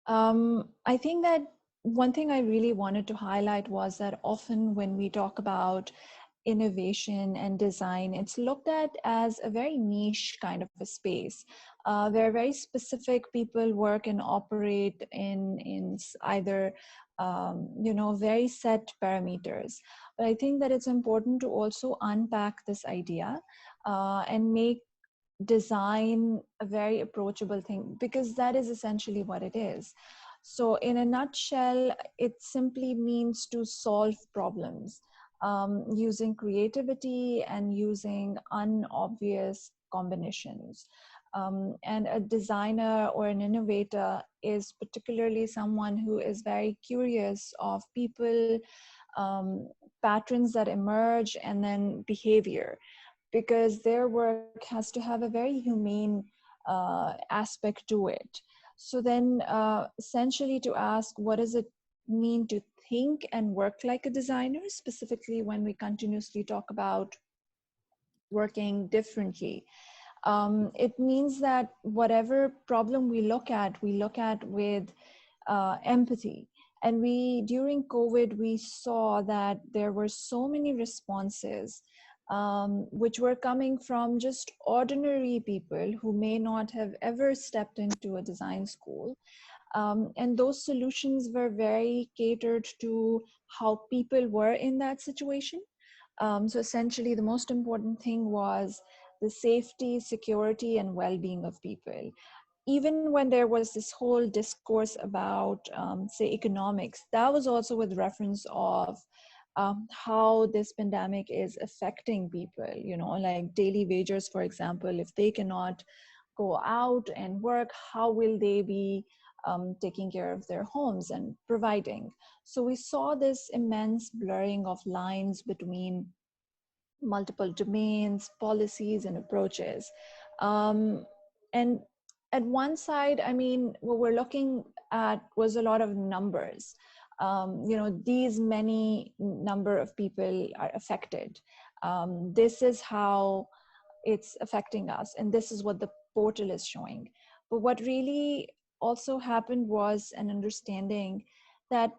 I think that one thing I really wanted to highlight was that often when we talk about innovation and design, it's looked at as a very niche kind of a space. Where very specific people work and operate in either very set parameters. But I think that it's important to also unpack this idea and make design a very approachable thing, because that is essentially what it is. So in a nutshell, it simply means to solve problems using creativity and using unobvious combinations. And a designer or an innovator is particularly someone who is very curious of people, patterns that emerge, and then behavior, because their work has to have a very humane aspect to it. So then essentially to ask, what does it mean to think and work like a designer, specifically when we continuously talk about working differently? It means that whatever problem we look at with empathy. And during COVID, we saw that there were so many responses which were coming from just ordinary people who may not have ever stepped into a design school. And those solutions were very catered to how people were in that situation. So essentially, the most important thing was the safety, security, and well-being of people. Even when there was this whole discourse about, say, economics, that was also with reference of how this pandemic is affecting people, like daily wagers, for example. If they cannot go out and work, how will they be taking care of their homes and providing? So we saw this immense blurring of lines between multiple domains, policies, and approaches. And at one side, I mean, what we're looking at was a lot of numbers. These many number of people are affected. This is how it's affecting us, and this is what the portal is showing. But what really also happened was an understanding that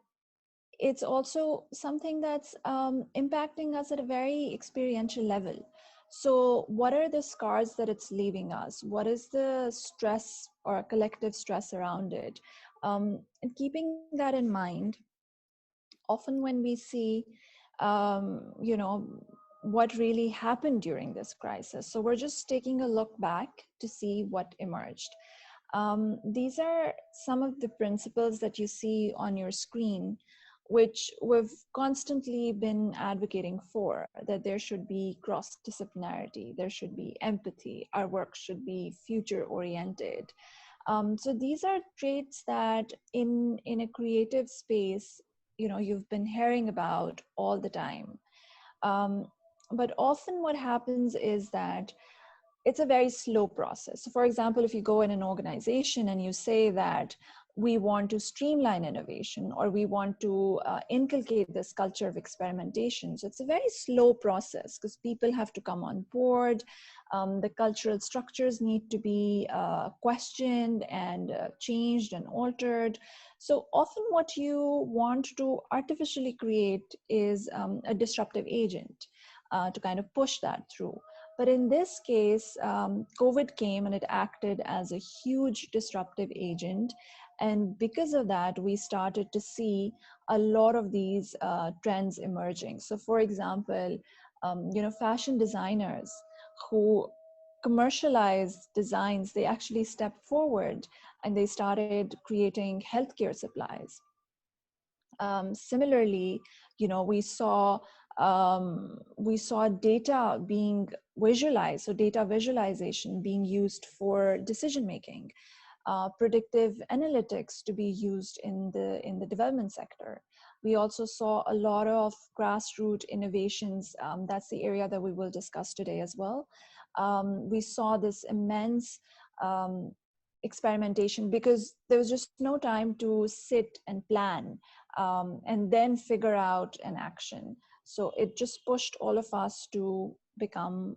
it's also something that's impacting us at a very experiential level. So what are the scars that it's leaving us? What is the stress or collective stress around it? And keeping that in mind, often when we see what really happened during this crisis, so we're just taking a look back to see what emerged. These are some of the principles that you see on your screen, which we've constantly been advocating for, that there should be cross-disciplinarity, there should be empathy, our work should be future-oriented. So these are traits that in a creative space, you've been hearing about all the time. But often what happens is that it's a very slow process. So for example, if you go in an organization and you say that we want to streamline innovation, or we want to inculcate this culture of experimentation. So it's a very slow process because people have to come on board. The cultural structures need to be questioned and changed and altered. So often what you want to artificially create is a disruptive agent to kind of push that through. But in this case, COVID came and it acted as a huge disruptive agent. And because of that, we started to see a lot of these trends emerging. So for example, fashion designers who commercialized designs, they actually stepped forward and they started creating healthcare supplies. Similarly, we saw data being visualized, so data visualization being used for decision making, predictive analytics to be used in the development sector. We also saw a lot of grassroots innovations. That's the area that we will discuss today as well. We saw this immense experimentation because there was just no time to sit and plan and then figure out an action. So it just pushed all of us to become,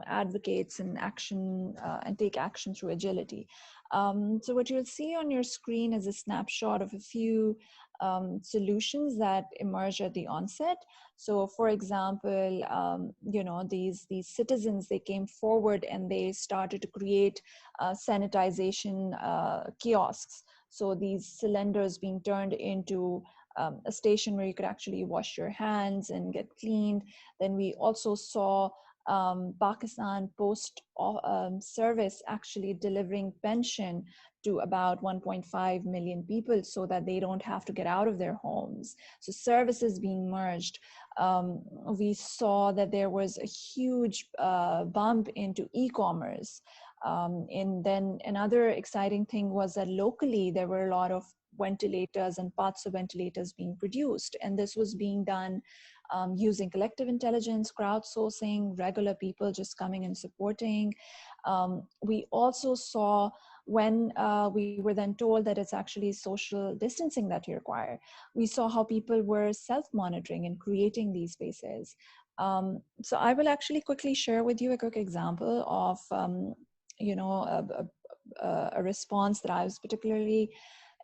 advocates and action and take action through agility. So what you'll see on your screen is a snapshot of a few solutions that emerge at the onset. So, for example, these citizens, they came forward and they started to create sanitization kiosks. So these cylinders being turned into a station where you could actually wash your hands and get cleaned. Then we also saw Pakistan Post Service actually delivering pension to about 1.5 million people so that they don't have to get out of their homes. So services being merged. We saw that there was a huge bump into e-commerce. And then another exciting thing was that locally there were a lot of ventilators and parts of ventilators being produced. And this was being done using collective intelligence, crowdsourcing, regular people just coming and supporting. We also saw when we were then told that it's actually social distancing that you require, we saw how people were self-monitoring and creating these spaces. So I will actually quickly share with you a quick example of a response that I was particularly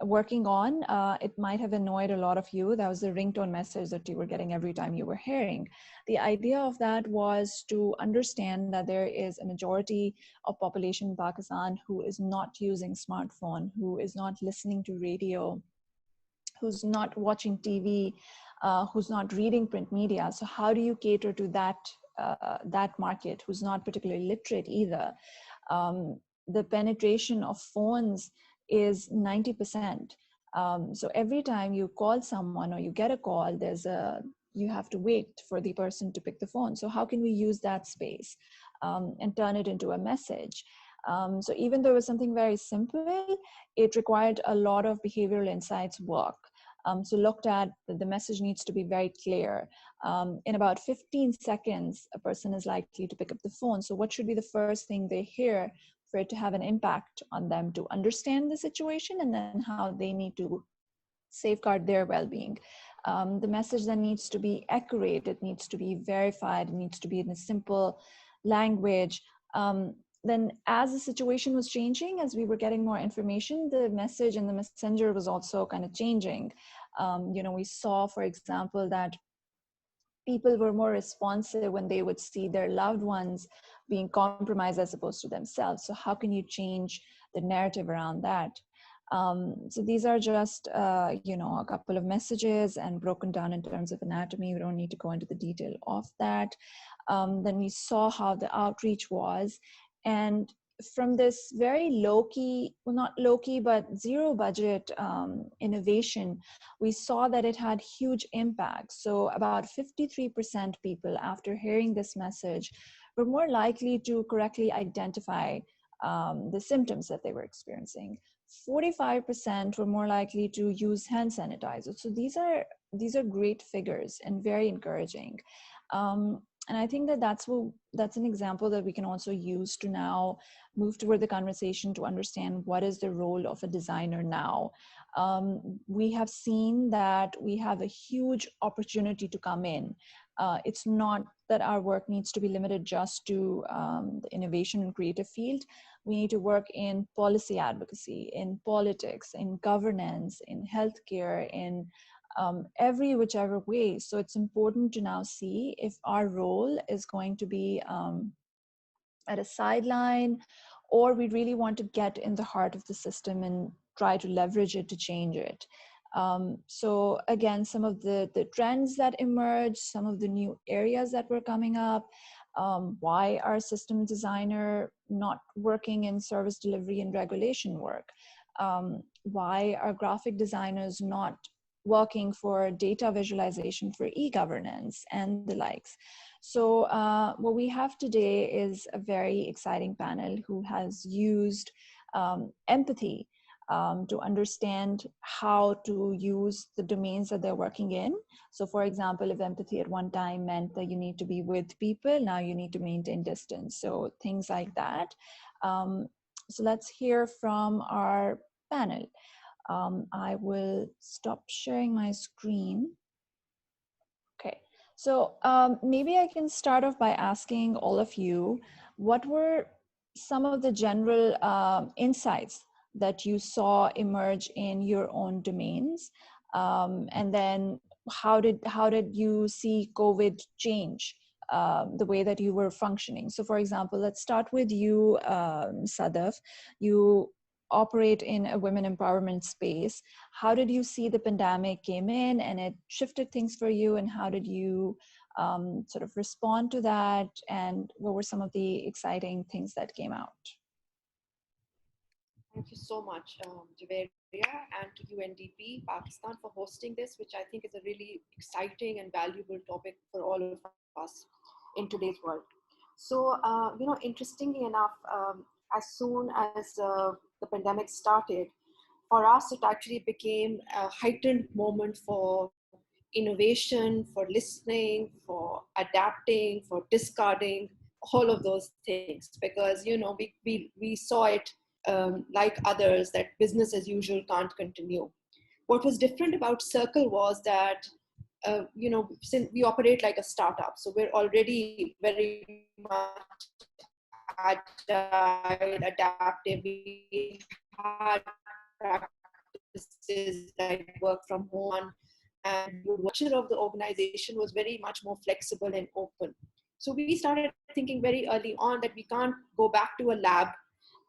working on. It might have annoyed a lot of you. That was the ringtone message that you were getting every time you were hearing. The idea of that was to understand that there is a majority of population in Pakistan who is not using smartphone, who is not listening to radio, who's not watching TV, who's not reading print media. So how do you cater to that market who's not particularly literate either? The penetration of phones is 90%. So every time you call someone or you get a call, you have to wait for the person to pick the phone. So how can we use that space and turn it into a message? So even though it was something very simple, it required a lot of behavioral insights work. So looked at the message needs to be very clear. In about 15 seconds, a person is likely to pick up the phone. So what should be the first thing they hear for it to have an impact on them to understand the situation and then how they need to safeguard their well-being. The message then needs to be accurate, it needs to be verified, it needs to be in a simple language. Then as the situation was changing, as we were getting more information, the message and the messenger was also kind of changing. We saw, for example, that people were more responsive when they would see their loved ones being compromised as opposed to themselves. So how can you change the narrative around that? So these are just, a couple of messages and broken down in terms of anatomy. We don't need to go into the detail of that. Then we saw how the outreach was. And from this very low-key, well, not low-key, but zero budget innovation, we saw that it had huge impact. So about 53% people, after hearing this message, were more likely to correctly identify the symptoms that they were experiencing. 45% were more likely to use hand sanitizer. So these are great figures and very encouraging. And I think that that's an example that we can also use to now move toward the conversation to understand what is the role of a designer now. We have seen that we have a huge opportunity to come in. It's not that our work needs to be limited just to the innovation and creative field. We need to work in policy advocacy, in politics, in governance, in healthcare, in every whichever way. So it's important to now see if our role is going to be at a sideline, or we really want to get in the heart of the system and try to leverage it to change it. So again, some of the trends that emerge, some of the new areas that were coming up, why are system designer not working in service delivery and regulation work? Why are graphic designers not working for data visualization for e-governance and the likes? So what we have today is a very exciting panel who has used empathy to understand how to use the domains that they're working in. So for example, if empathy at one time meant that you need to be with people, now you need to maintain distance. So things like that. So let's hear from our panel. I will stop sharing my screen. Okay, So maybe I can start off by asking all of you, what were some of the general insights that you saw emerge in your own domains? And then how did you see COVID change the way that you were functioning? So for example, let's start with you, Sadaf. You operate in a women empowerment space. How did you see the pandemic came in and it shifted things for you, and how did you sort of respond to that, and what were some of the exciting things that came out? Thank you so much, Javeria, and to UNDP Pakistan for hosting this, which I think is a really exciting and valuable topic for all of us in today's world. So, interestingly enough, as soon as the pandemic started, for us, it actually became a heightened moment for innovation, for listening, for adapting, for discarding, all of those things. Because we saw it like others, that business as usual can't continue. What was different about Circle was that since we operate like a startup, so we're already very much agile, adaptive. We had practices like work from home, and the culture of the organization was very much more flexible and open. So we started thinking very early on that we can't go back to a lab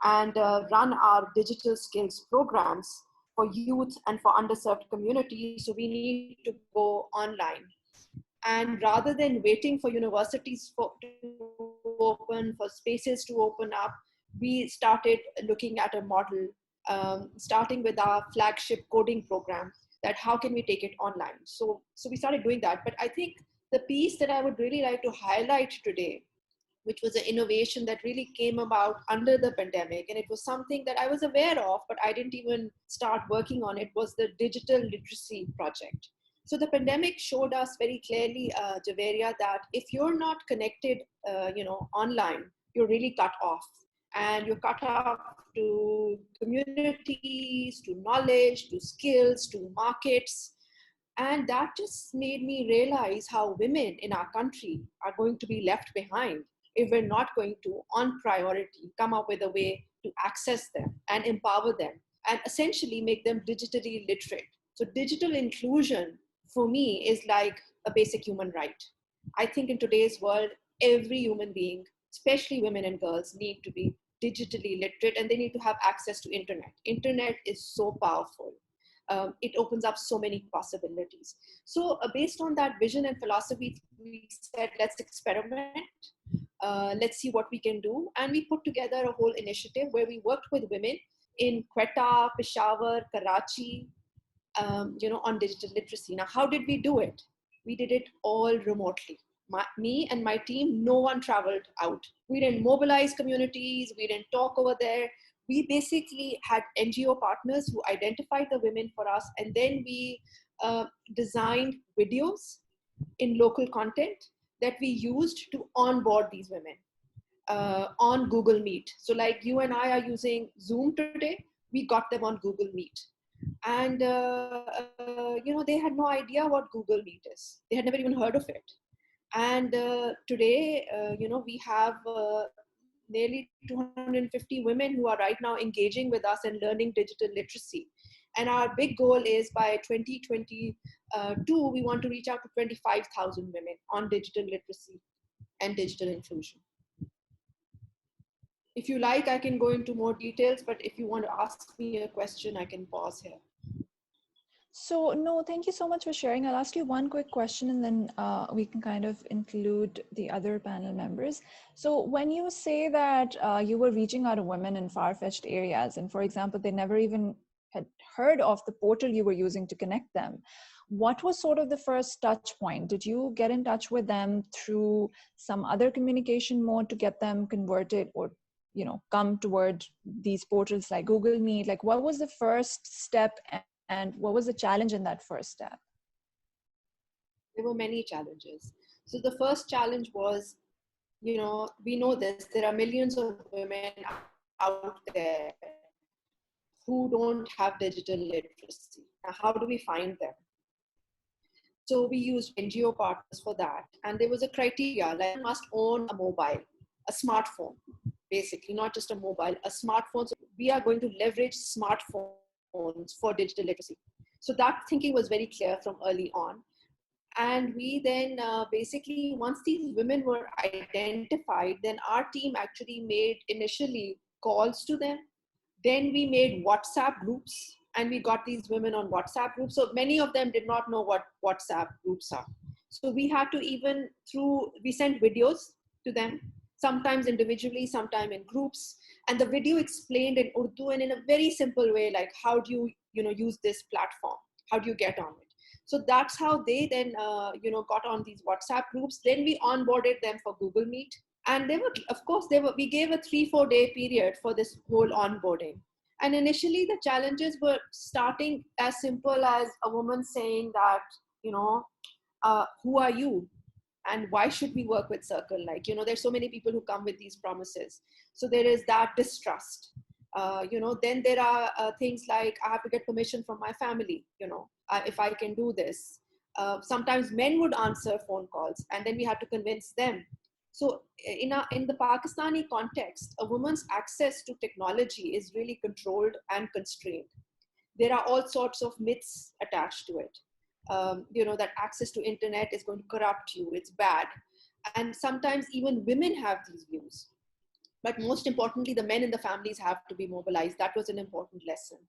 and run our digital skills programs for youth and for underserved communities. So we need to go online. And rather than waiting for universities to open, for spaces to open up, we started looking at a model, starting with our flagship coding program, that how can we take it online. So we started doing that. But I think the piece that I would really like to highlight today, which was an innovation that really came about under the pandemic, and it was something that I was aware of, but I didn't even start working on it, was the digital literacy project. So the pandemic showed us very clearly, Javeria, that if you're not connected, online, you're really cut off. And you're cut off to communities, to knowledge, to skills, to markets. And that just made me realize how women in our country are going to be left behind if we're not going to, on priority, come up with a way to access them and empower them and essentially make them digitally literate. So, digital inclusion for me is like a basic human right. I think in today's world, every human being, especially women and girls, need to be digitally literate, and they need to have access to internet. Internet is so powerful. It opens up so many possibilities. So based on that vision and philosophy, we said, let's experiment. Let's see what we can do. And we put together a whole initiative where we worked with women in Quetta, Peshawar, Karachi, on digital literacy. Now, how did we do it? We did it all remotely. Me and my team, no one traveled out. We didn't mobilize communities. We didn't talk over there. We basically had NGO partners who identified the women for us, and then we designed videos in local content that we used to onboard these women on Google Meet. So like you and I are using Zoom today, we got them on Google Meet. And, they had no idea what Google Meet is. They had never even heard of it. And today, we have nearly 250 women who are right now engaging with us and learning digital literacy. And our big goal is by 2022, we want to reach out to 25,000 women on digital literacy and digital inclusion. If you like, I can go into more details, but if you want to ask me a question, I can pause here. So, no, thank you so much for sharing. I'll ask you one quick question, and then we can kind of include the other panel members. So when you say that you were reaching out to women in far-fetched areas, and for example, they never even had heard of the portal you were using to connect them, what was sort of the first touch point? Did you get in touch with them through some other communication mode to get them converted, or come toward these portals like Google Meet? Like, what was the first step, and what was the challenge in that first step? There were many challenges. So the first challenge was, we know this, there are millions of women out there who don't have digital literacy. Now, how do we find them? So we used NGO partners for that. And there was a criteria, like one must own a mobile, a smartphone, basically, not just a mobile, a smartphone. So we are going to leverage smartphones for digital literacy. So that thinking was very clear from early on. And we then basically, once these women were identified, then our team actually made initially calls to them. Then we made WhatsApp groups, and we got these women on WhatsApp groups. So many of them did not know what WhatsApp groups are. So we had to we sent videos to them, sometimes individually, sometimes in groups. And the video explained in Urdu and in a very simple way, like how do you use this platform? How do you get on it? So that's how they then got on these WhatsApp groups. Then we onboarded them for Google Meet. And we gave a 3-4 day period for this whole onboarding. And initially the challenges were starting as simple as a woman saying that, who are you? And why should we work with Circle? Like, there's so many people who come with these promises. So there is that distrust. Then there are things like, I have to get permission from my family, if I can do this. Sometimes men would answer phone calls, and then we had to convince them. So in the Pakistani context, a woman's access to technology is really controlled and constrained. There are all sorts of myths attached to it. That access to internet is going to corrupt you, it's bad. And sometimes even women have these views. But most importantly, the men in the families have to be mobilized. That was an important lesson.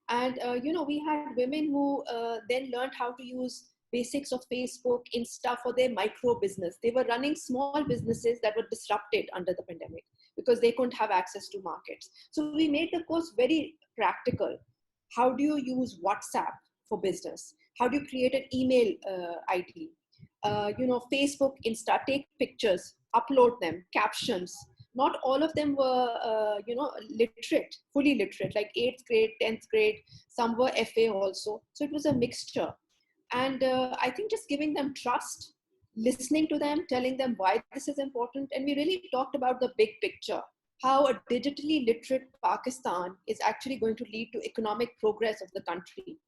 And, we had women who then learned how to use basics of Facebook, Insta for their micro business. They were running small businesses that were disrupted under the pandemic because they couldn't have access to markets. So we made the course very practical. How do you use WhatsApp for business? How do you create an email ID? Facebook, Insta, take pictures, upload them, captions. Not all of them were, literate, fully literate, like 8th grade, 10th grade. Some were FA also. So it was a mixture. And I think just giving them trust, listening to them, telling them why this is important. And we really talked about the big picture, how a digitally literate Pakistan is actually going to lead to economic progress of the country.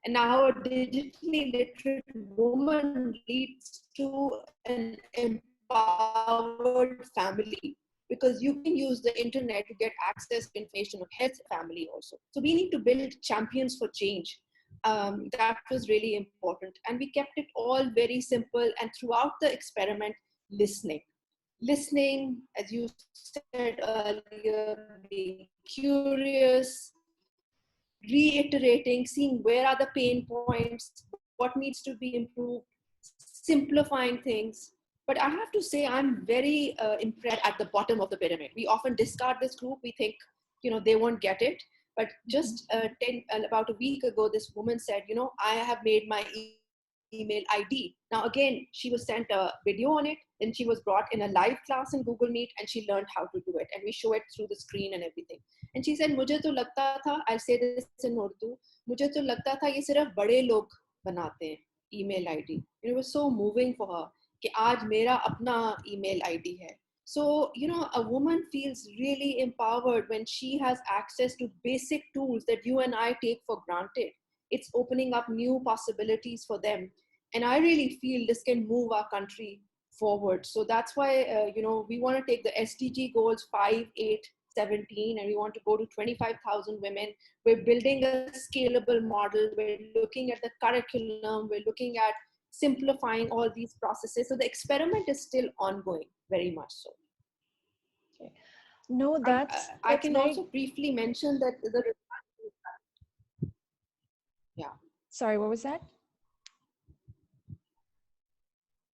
And now a digitally literate woman leads to an empowered family, because you can use the internet to get access to information of health family also. So we need to build champions for change. That was really important. And we kept it all very simple. And throughout the experiment, listening, as you said earlier, being curious, reiterating, seeing where are the pain points, what needs to be improved, simplifying things. But I have to say, I'm very impressed at the bottom of the pyramid. We often discard this group. We think, they won't get it. But just about a week ago, this woman said, I have made my email ID. Now, again, she was sent a video on it. Then she was brought in a live class in Google Meet, and she learned how to do it. And we show it through the screen and everything. And she said, "Mujhe to lagta tha," I'll say this in Urdu, "Mujhe to lagta tha ye sirf bade log banate hain email ID." It was so moving for her कि आज मेरा अपना email ID है. So, a woman feels really empowered when she has access to basic tools that you and I take for granted. It's opening up new possibilities for them. And I really feel this can move our country forward. So that's why, we want to take the SDG goals 5, 8, 17, and we want to go to 25,000 women. We're building a scalable model. We're looking at the curriculum. We're looking at simplifying all these processes. So the experiment is still ongoing, very much so. Okay. No, I can also briefly mention that yeah. Sorry, what was that?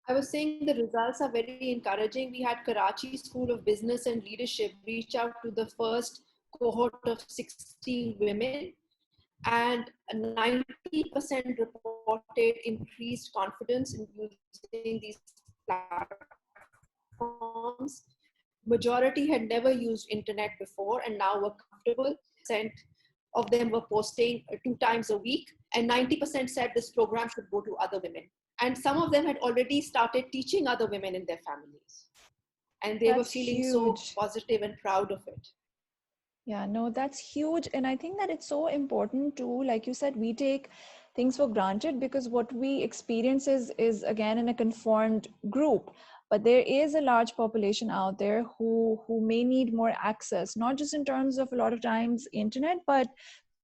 I was saying the results are very encouraging. We had Karachi School of Business and Leadership reach out to the first cohort of 60 women, and 90% reported increased confidence in using these platforms. Majority had never used internet before and now were comfortable. Percent of them were posting 2 times a week, and 90% said this program should go to other women. And some of them had already started teaching other women in their families. And they were feeling so positive and proud of it. Yeah, no, that's huge. And I think that it's so important too. Like you said, we take things for granted, because what we experience is again in a conformed group. But there is a large population out there who may need more access, not just in terms of a lot of times internet, but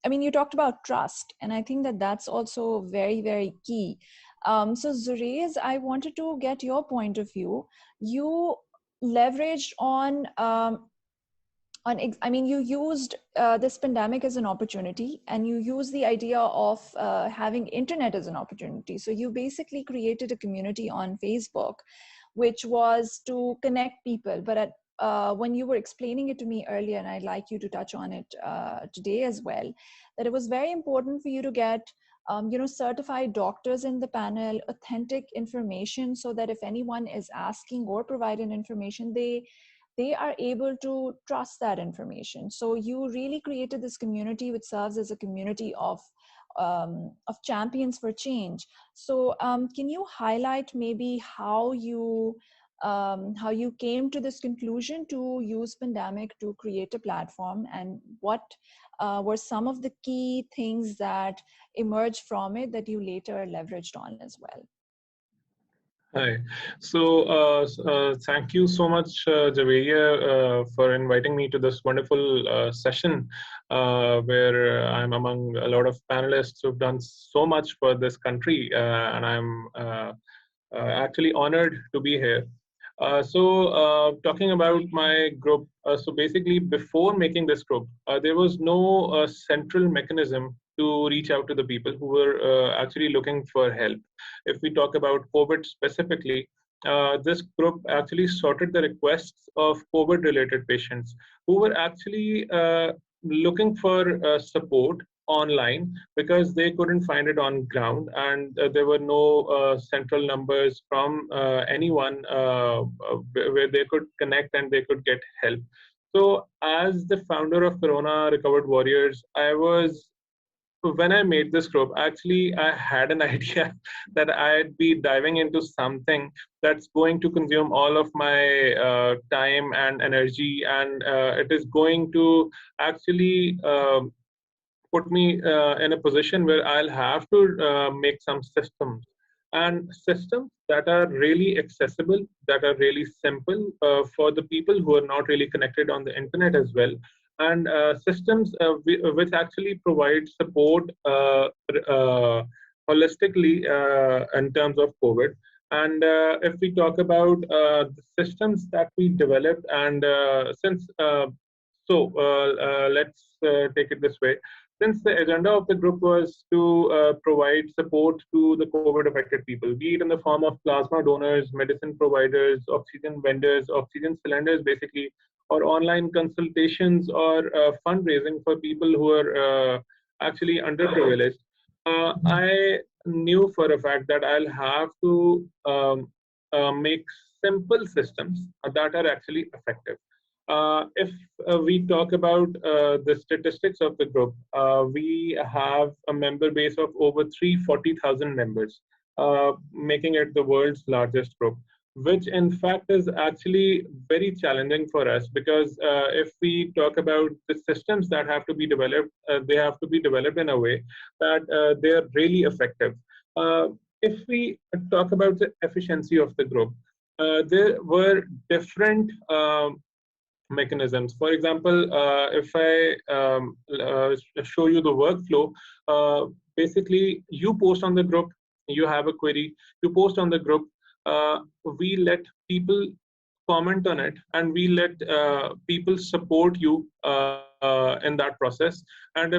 I mean, you talked about trust, and I think that that's also very, very key. So Zuraiz, I wanted to get your point of view. You leveraged I mean, you used this pandemic as an opportunity, and you used the idea of having internet as an opportunity. So you basically created a community on Facebook, which was to connect people. But when you were explaining it to me earlier, and I'd like you to touch on it today as well, that it was very important for you to get certified doctors in the panel, authentic information, so that if anyone is asking or providing information, they are able to trust that information. So you really created this community, which serves as a community of champions for change. So can you highlight maybe how you came to this conclusion to use pandemic to create a platform, and what were some of the key things that emerged from it that you later leveraged on as well? Hi. So, thank you so much, Javeria, for inviting me to this wonderful session where I'm among a lot of panelists who've done so much for this country, and I'm actually honored to be here. Talking about my group, so basically before making this group, there was no central mechanism to reach out to the people who were actually looking for help. If we talk about COVID specifically, this group actually sorted the requests of COVID-related patients who were actually looking for support online because they couldn't find it on ground, and there were no central numbers from anyone where they could connect and they could get help. So as the founder of Corona Recovered Warriors, when I made this group, actually, I had an idea that I'd be diving into something that's going to consume all of my time and energy, and it is going to actually put me in a position where I'll have to make some systems, and systems that are really accessible, that are really simple for the people who are not really connected on the internet as well, and systems which actually provide support holistically in terms of COVID. And if we talk about the systems that we developed, and let's take it this way. Since the agenda of the group was to provide support to the COVID-affected people, be it in the form of plasma donors, medicine providers, oxygen vendors, oxygen cylinders, basically, or online consultations or fundraising for people who are actually underprivileged, I knew for a fact that I'll have to make simple systems that are actually effective. If we talk about the statistics of the group, we have a member base of over 340,000 members, making it the world's largest group, which in fact is actually very challenging for us, because if we talk about the systems that have to be developed, they have to be developed in a way that they are really effective. If we talk about the efficiency of the group, there were different mechanisms. For example, if I show you the workflow, basically you post on the group, you have a query, you post on the group, we let people comment on it, and we let people support you in that process. And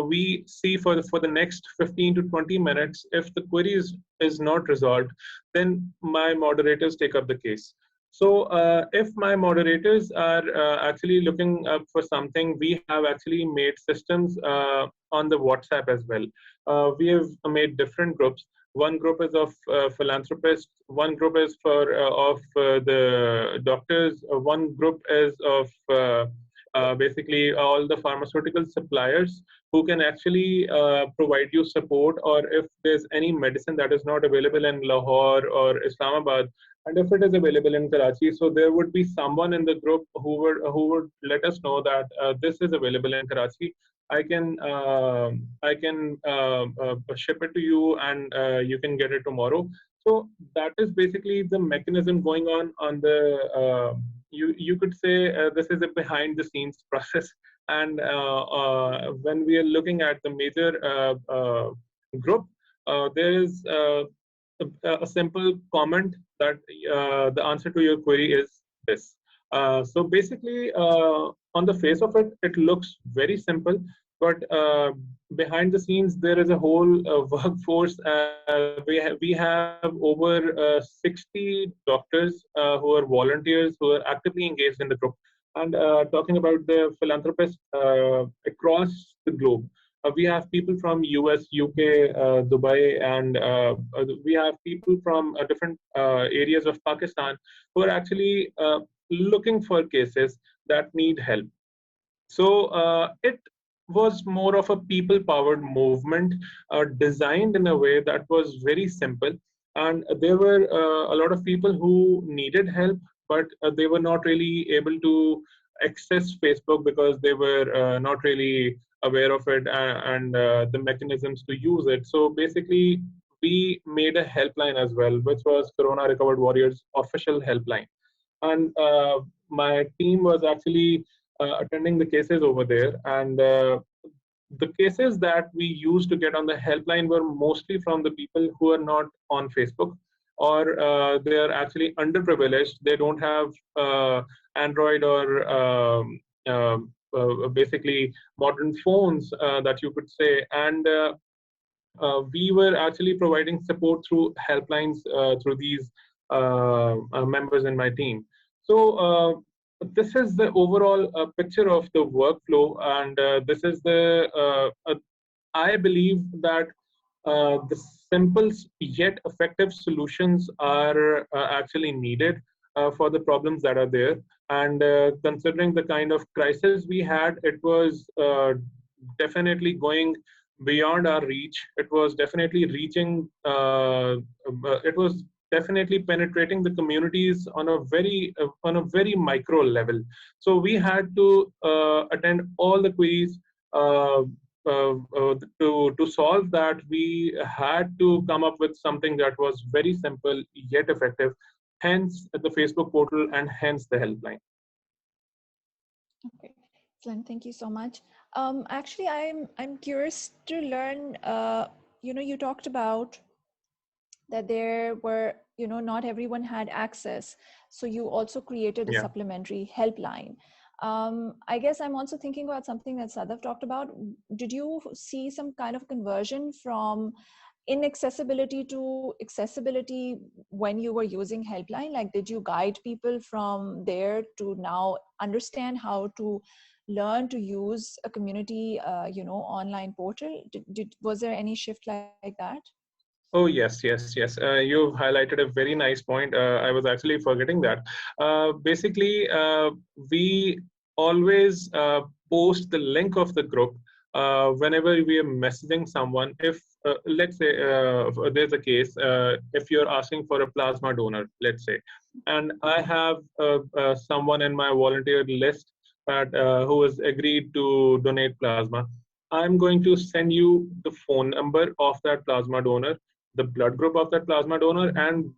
we see for the next 15 to 20 minutes, if the query is not resolved, then my moderators take up the case. So if my moderators are actually looking up for something, we have actually made systems on the WhatsApp as well. We have made different groups. One group is of philanthropists, one group is of the doctors, one group is of basically all the pharmaceutical suppliers who can actually provide you support, or if there's any medicine that is not available in Lahore or Islamabad, and if it is available in Karachi, so there would be someone in the group who would let us know that this is available in Karachi. I can ship it to you, and you can get it tomorrow. So that is basically the mechanism going on the you could say this is a behind the scenes process. And when we are looking at the major group, there is a simple comment that the answer to your query is this. So basically, on the face of it, it looks very simple, but behind the scenes, there is a whole workforce. We have over 60 doctors who are volunteers, who are actively engaged in the group. And talking about the philanthropists across the globe, we have people from US, UK, Dubai, and we have people from different areas of Pakistan who are actually looking for cases that need help. So it was more of a people-powered movement, designed in a way that was very simple. And there were a lot of people who needed help, but they were not really able to access Facebook because they were not really aware of it and the mechanisms to use it. So basically, we made a helpline as well, which was Corona Recovered Warriors official helpline. And my team was actually attending the cases over there. And the cases that we used to get on the helpline were mostly from the people who are not on Facebook, or they are actually underprivileged. They don't have Android or basically modern phones that you could say. And we were actually providing support through helplines through these members in my team. So this is the overall picture of the workflow, and this is the I believe that the simple yet effective solutions are actually needed for the problems that are there. And considering the kind of crisis we had, it was definitely going beyond our reach. It was definitely reaching, it was definitely penetrating the communities on a very micro level. So we had to attend all the queries. To solve that, we had to come up with something that was very simple yet effective, hence the Facebook portal and hence the helpline. Okay, excellent. Thank you so much. Actually, I'm curious to learn. You talked about that there were, not everyone had access, so you also created a Yeah. supplementary helpline. I guess I'm also thinking about something that Sadav talked about. Did you see some kind of conversion from inaccessibility to accessibility when you were using helpline? Like, did you guide people from there to now understand how to learn to use a community online portal? Was there any shift like that? Oh, yes, yes, yes. You've highlighted a very nice point. I was actually forgetting that. Basically, we always post the link of the group whenever we are messaging someone. If, let's say, there's a case, if you're asking for a plasma donor, let's say, and I have someone in my volunteer list that who has agreed to donate plasma, I'm going to send you the phone number of that plasma donor, the blood group of that plasma donor, and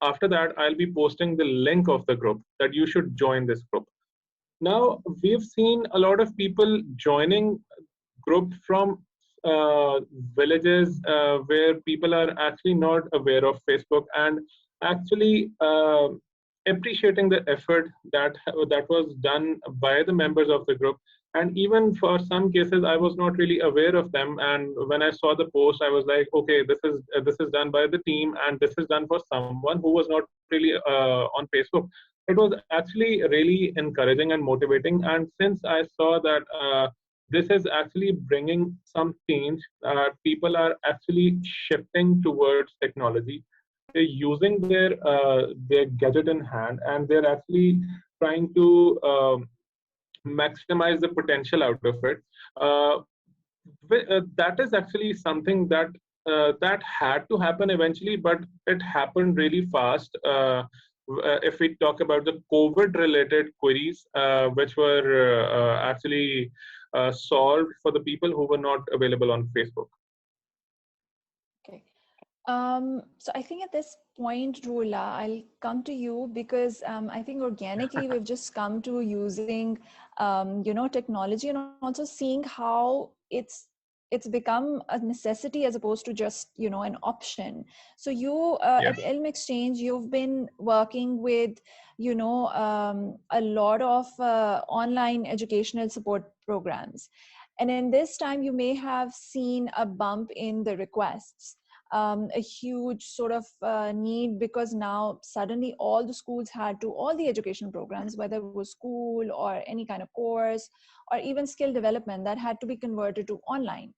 after that I'll be posting the link of the group that you should join this group. Now we've seen a lot of people joining group from villages where people are actually not aware of Facebook, and actually appreciating the effort that was done by the members of the group. And even for some cases, I was not really aware of them. And when I saw the post, I was like, okay, this is done by the team, and this is done for someone who was not really on Facebook. It was actually really encouraging and motivating. And since I saw that this is actually bringing some change, people are actually shifting towards technology. They're using their gadget in hand, and they're actually trying to maximize the potential out of it. That is actually something that had to happen eventually, but it happened really fast. If we talk about the COVID-related queries, which were actually solved for the people who were not available on Facebook? Okay. So I think at this point, Rula, I'll come to you because I think organically we've just come to using, technology and also seeing how it's become a necessity as opposed to just, an option. So you Yeah. at Ilm Exchange, you've been working with, a lot of online educational support programs. And in this time, you may have seen a bump in the requests, a huge sort of need, because now suddenly all the schools had to, all the educational programs, whether it was school or any kind of course or even skill development, that had to be converted to online.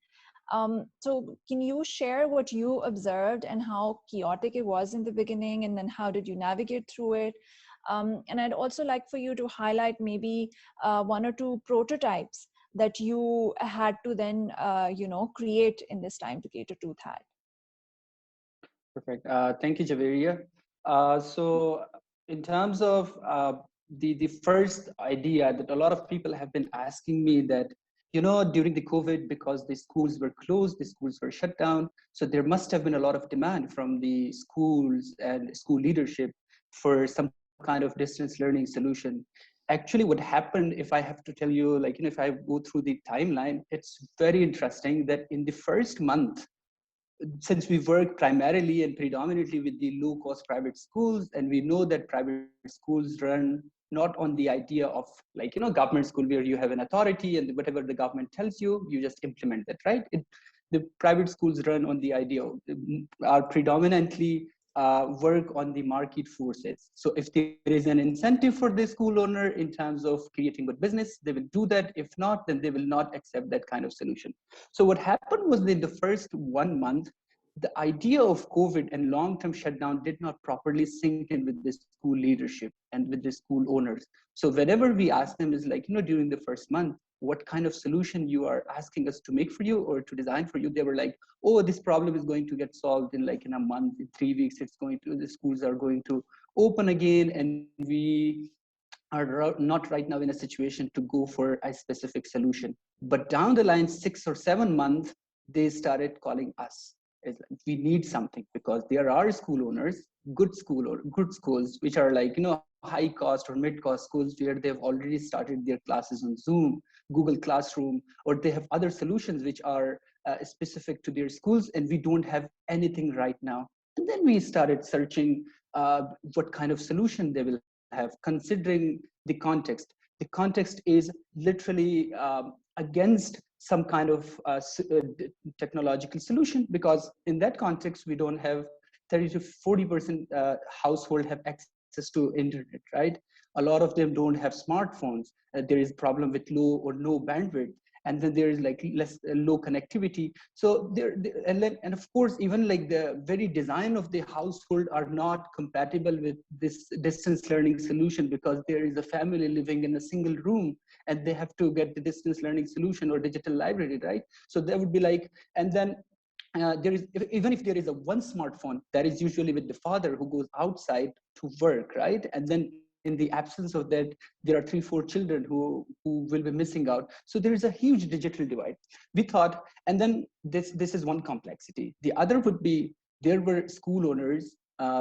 So can you share what you observed and how chaotic it was in the beginning, and then how did you navigate through it? And I'd also like for you to highlight maybe one or two prototypes that you had to then, create in this time to cater to that. Perfect. Thank you, Javeria. So in terms of the first idea that a lot of people have been asking me that, during the COVID, because the schools were closed, the schools were shut down, so there must have been a lot of demand from the schools and school leadership for some kind of distance learning solution. Actually, what happened, if I have to tell you, if I go through the timeline, it's very interesting that in the first month, since we work primarily and predominantly with the low cost private schools, and we know that private schools run not on the idea of government school where you have an authority and whatever the government tells you, you just implement that, right? The private schools run on the idea of, are predominantly work on the market forces. So if there is an incentive for the school owner in terms of creating good business, they will do that. If not, then they will not accept that kind of solution. So what happened was, in the first 1 month, the idea of COVID and long-term shutdown did not properly sink in with the school leadership and with the school owners. So whenever we ask them is during the first month, what kind of solution you are asking us to make for you or to design for you, they were like, oh, this problem is going to get solved in in a month, in 3 weeks, the schools are going to open again, and we are not right now in a situation to go for a specific solution. But down the line, 6 or 7 months, they started calling us. It's like, we need something, because there are school owners, good schools, which are high cost or mid cost schools where they've already started their classes on Zoom, Google Classroom, or they have other solutions which are specific to their schools, and we don't have anything right now. And then we started searching what kind of solution they will have, considering the context. The context is literally against some kind of technological solution, because in that context, we don't have 30 to 40% household have access to internet, right? A lot of them don't have smartphones. There is a problem with low or no bandwidth, and then there is less low connectivity. So and of course, even the very design of the household are not compatible with this distance learning solution, because there is a family living in a single room and they have to get the distance learning solution or digital library, right? So that would be and then there is, even if there is a one smartphone, that is usually with the father who goes outside to work, right? And then in the absence of that, there are 3-4 children who will be missing out. So there is a huge digital divide. We thought, and then this is one complexity. The other would be, there were school owners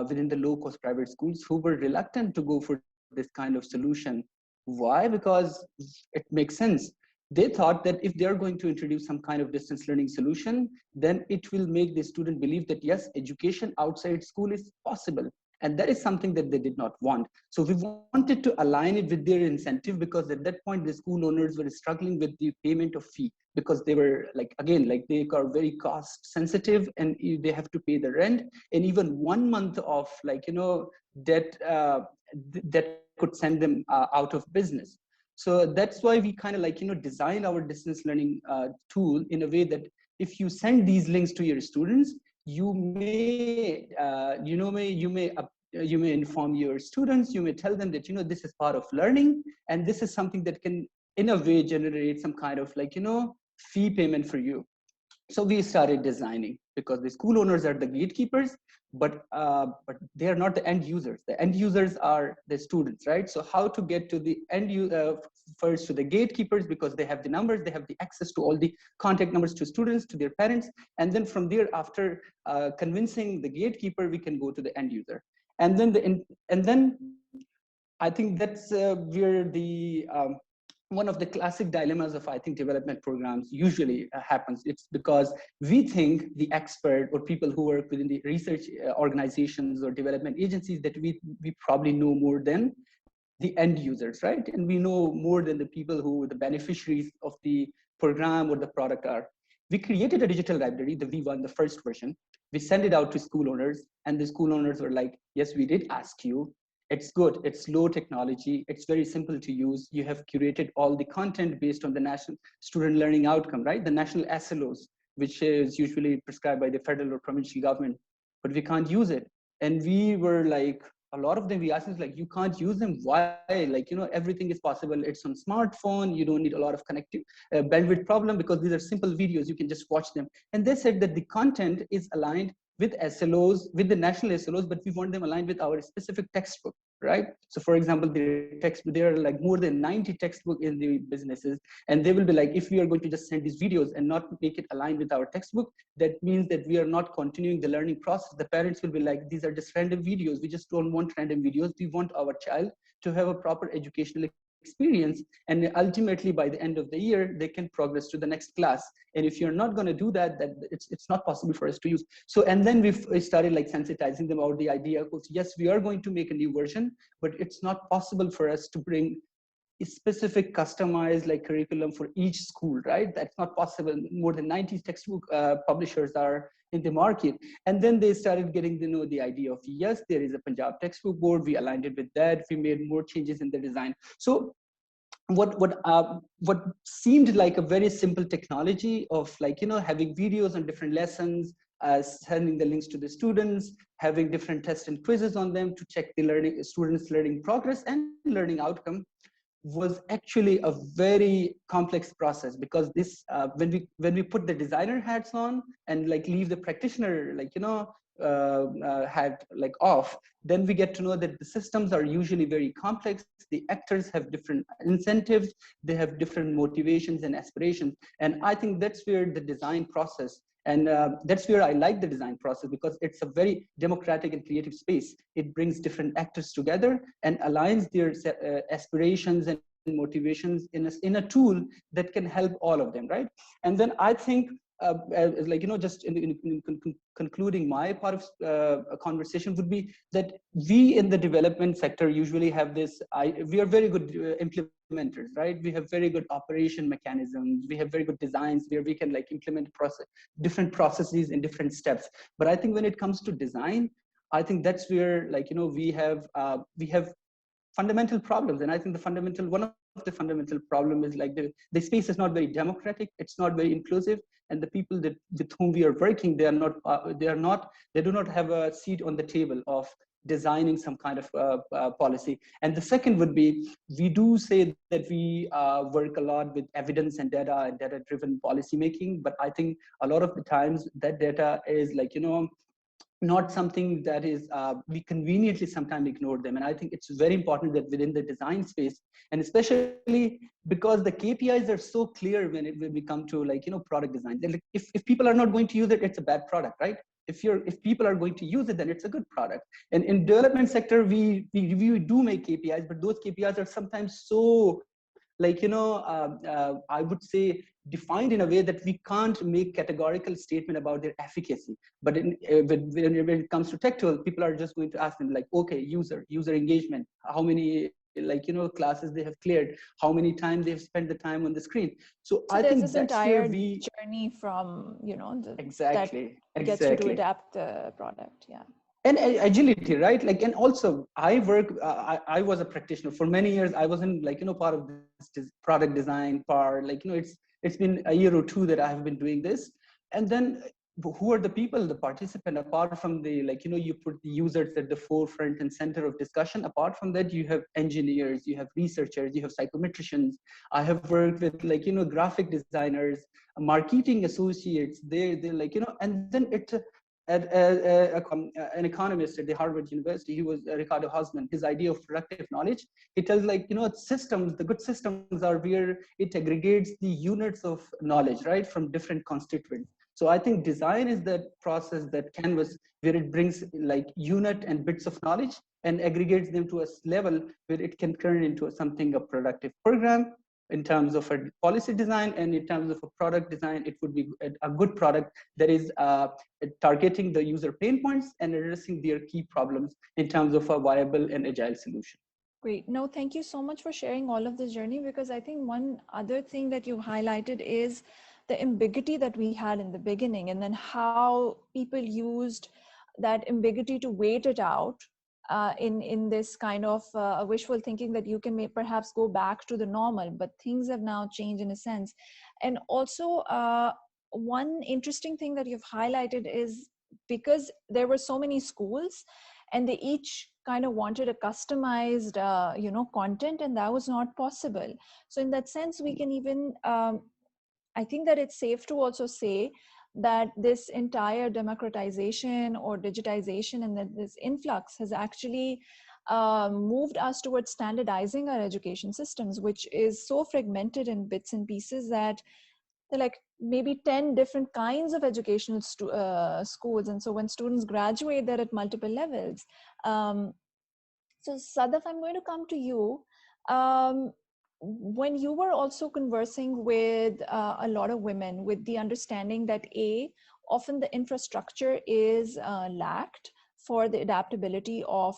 within the low-cost private schools who were reluctant to go for this kind of solution. Why? Because it makes sense. They thought that if they're going to introduce some kind of distance learning solution, then it will make the student believe that yes, education outside school is possible. And that is something that they did not want. So we wanted to align it with their incentive, because at that point, the school owners were struggling with the payment of fee, because they were they are very cost sensitive and they have to pay the rent. And even 1 month of debt that could send them out of business. So that's why we kind of design our distance learning tool in a way that if you send these links to your students, you may inform your students, you may tell them that this is part of learning, and this is something that can in a way generate some kind of fee payment for you. So we started designing, because the school owners are the gatekeepers, but they are not the end users. The end users are the students, right? So how to get to the first to the gatekeepers, because they have the numbers, they have the access to all the contact numbers to students, to their parents, and then from there, after convincing the gatekeeper, we can go to the end user. And then I think that's where the one of the classic dilemmas of, I think, development programs usually happens. It's because we think the expert or people who work within the research organizations or development agencies that we probably know more than the end users, right? And we know more than the people who the beneficiaries of the program or the product are. We created a digital library, the V1, the first version. We sent it out to school owners, and the school owners were like, yes, we did ask you. It's good, it's low technology, it's very simple to use. You have curated all the content based on the National Student Learning Outcome, right? The national SLOs, which is usually prescribed by the federal or provincial government, but we can't use it. And we were like, a lot of them, we asked us like, you can't use them, why? Like, everything is possible. It's on smartphone, you don't need a lot of connective bandwidth problem, because these are simple videos, you can just watch them. And they said that the content is aligned with SLOs, with the national SLOs, but we want them aligned with our specific textbook, right? So for example, there are like more than 90 textbooks in the businesses, and they will be like, if we are going to just send these videos and not make it aligned with our textbook, that means that we are not continuing the learning process. The parents will be like, these are just random videos. We just don't want random videos. We want our child to have a proper educational experience, and ultimately by the end of the year they can progress to the next class. And if you're not going to do that, then it's not possible for us to use. So, and then we started like sensitizing them about the idea of, yes, we are going to make a new version, but it's not possible for us to bring a specific customized like curriculum for each school, right? That's not possible. More than 90 textbook publishers are in the market. And then they started getting to know the idea of, yes, there is a Punjab textbook board, we aligned it with that, we made more changes in the design. So what seemed like a very simple technology of like, having videos on different lessons, sending the links to the students, having different tests and quizzes on them to check the students' learning progress and learning outcome, was actually a very complex process. Because this when we put the designer hats on and like leave the practitioner like hat like off, then we get to know that the systems are usually very complex. The actors have different incentives, they have different motivations and aspirations. And I think that's where the design process, and that's where I like the design process, because it's a very democratic and creative space. It brings different actors together and aligns their aspirations and motivations in a tool that can help all of them, right? And then I think like just in concluding my part of a conversation would be that we in the development sector usually have this, we are very good implementers, right? We have very good operation mechanisms, we have very good designs where we can like implement different processes in different steps. But I think when it comes to design, I think that's where like we have fundamental problems. And I think one of the fundamental problem is like the space is not very democratic, it's not very inclusive, and the people with whom we are working, they do not have a seat on the table of designing some kind of policy. And the second would be, we do say that we work a lot with evidence and data-driven policy making, but I think a lot of the times that data is like not something that is we conveniently sometimes ignore them. And I think it's very important that within the design space, and especially because the KPIs are so clear when we come to like product design, like if people are not going to use it, it's a bad product, right? If people are going to use it, then it's a good product. And in development sector, we do make KPIs, but those KPIs are sometimes so like I would say defined in a way that we can't make categorical statement about their efficacy. But when it comes to tech tools, people are just going to ask them like, okay, user engagement, how many like classes they have cleared, how many times they've spent the time on the screen. So I there's think this that's entire where we journey from exactly gets you to adapt the product. Yeah. And agility, right? Like, and also I was a practitioner for many years. I wasn't like part of this product design part, like it's been a year or two that I have been doing this. And then who are the people, the participant, apart from the, like, you put the users at the forefront and center of discussion. Apart from that, you have engineers, you have researchers, you have psychometricians. I have worked with, like, graphic designers, marketing associates. They're like, and then an economist at the Harvard University, he was Ricardo Hausman. His idea of productive knowledge, he tells, like, systems, the good systems are where it aggregates the units of knowledge, right, from different constituents. So I think design is that process, that canvas, where it brings, like, unit and bits of knowledge and aggregates them to a level where it can turn into something, a productive program. In terms of a policy design and in terms of a product design, it would be a good product that is targeting the user pain points and addressing their key problems in terms of a viable and agile solution. Great. No, thank you so much for sharing all of this journey, because I think one other thing that you highlighted is the ambiguity that we had in the beginning, and then how people used that ambiguity to wait it out in this kind of wishful thinking that you can perhaps go back to the normal, but things have now changed in a sense. And also one interesting thing that you've highlighted is, because there were so many schools and they each kind of wanted a customized content, and that was not possible. So in that sense, we can even I think that it's safe to also say that this entire democratization or digitization and that this influx has actually moved us towards standardizing our education systems, which is so fragmented in bits and pieces that they're like maybe 10 different kinds of educational schools. And so when students graduate, they're at multiple levels. So Sadaf, I'm going to come to you. When you were also conversing with a lot of women, with the understanding that often the infrastructure is lacked for the adaptability of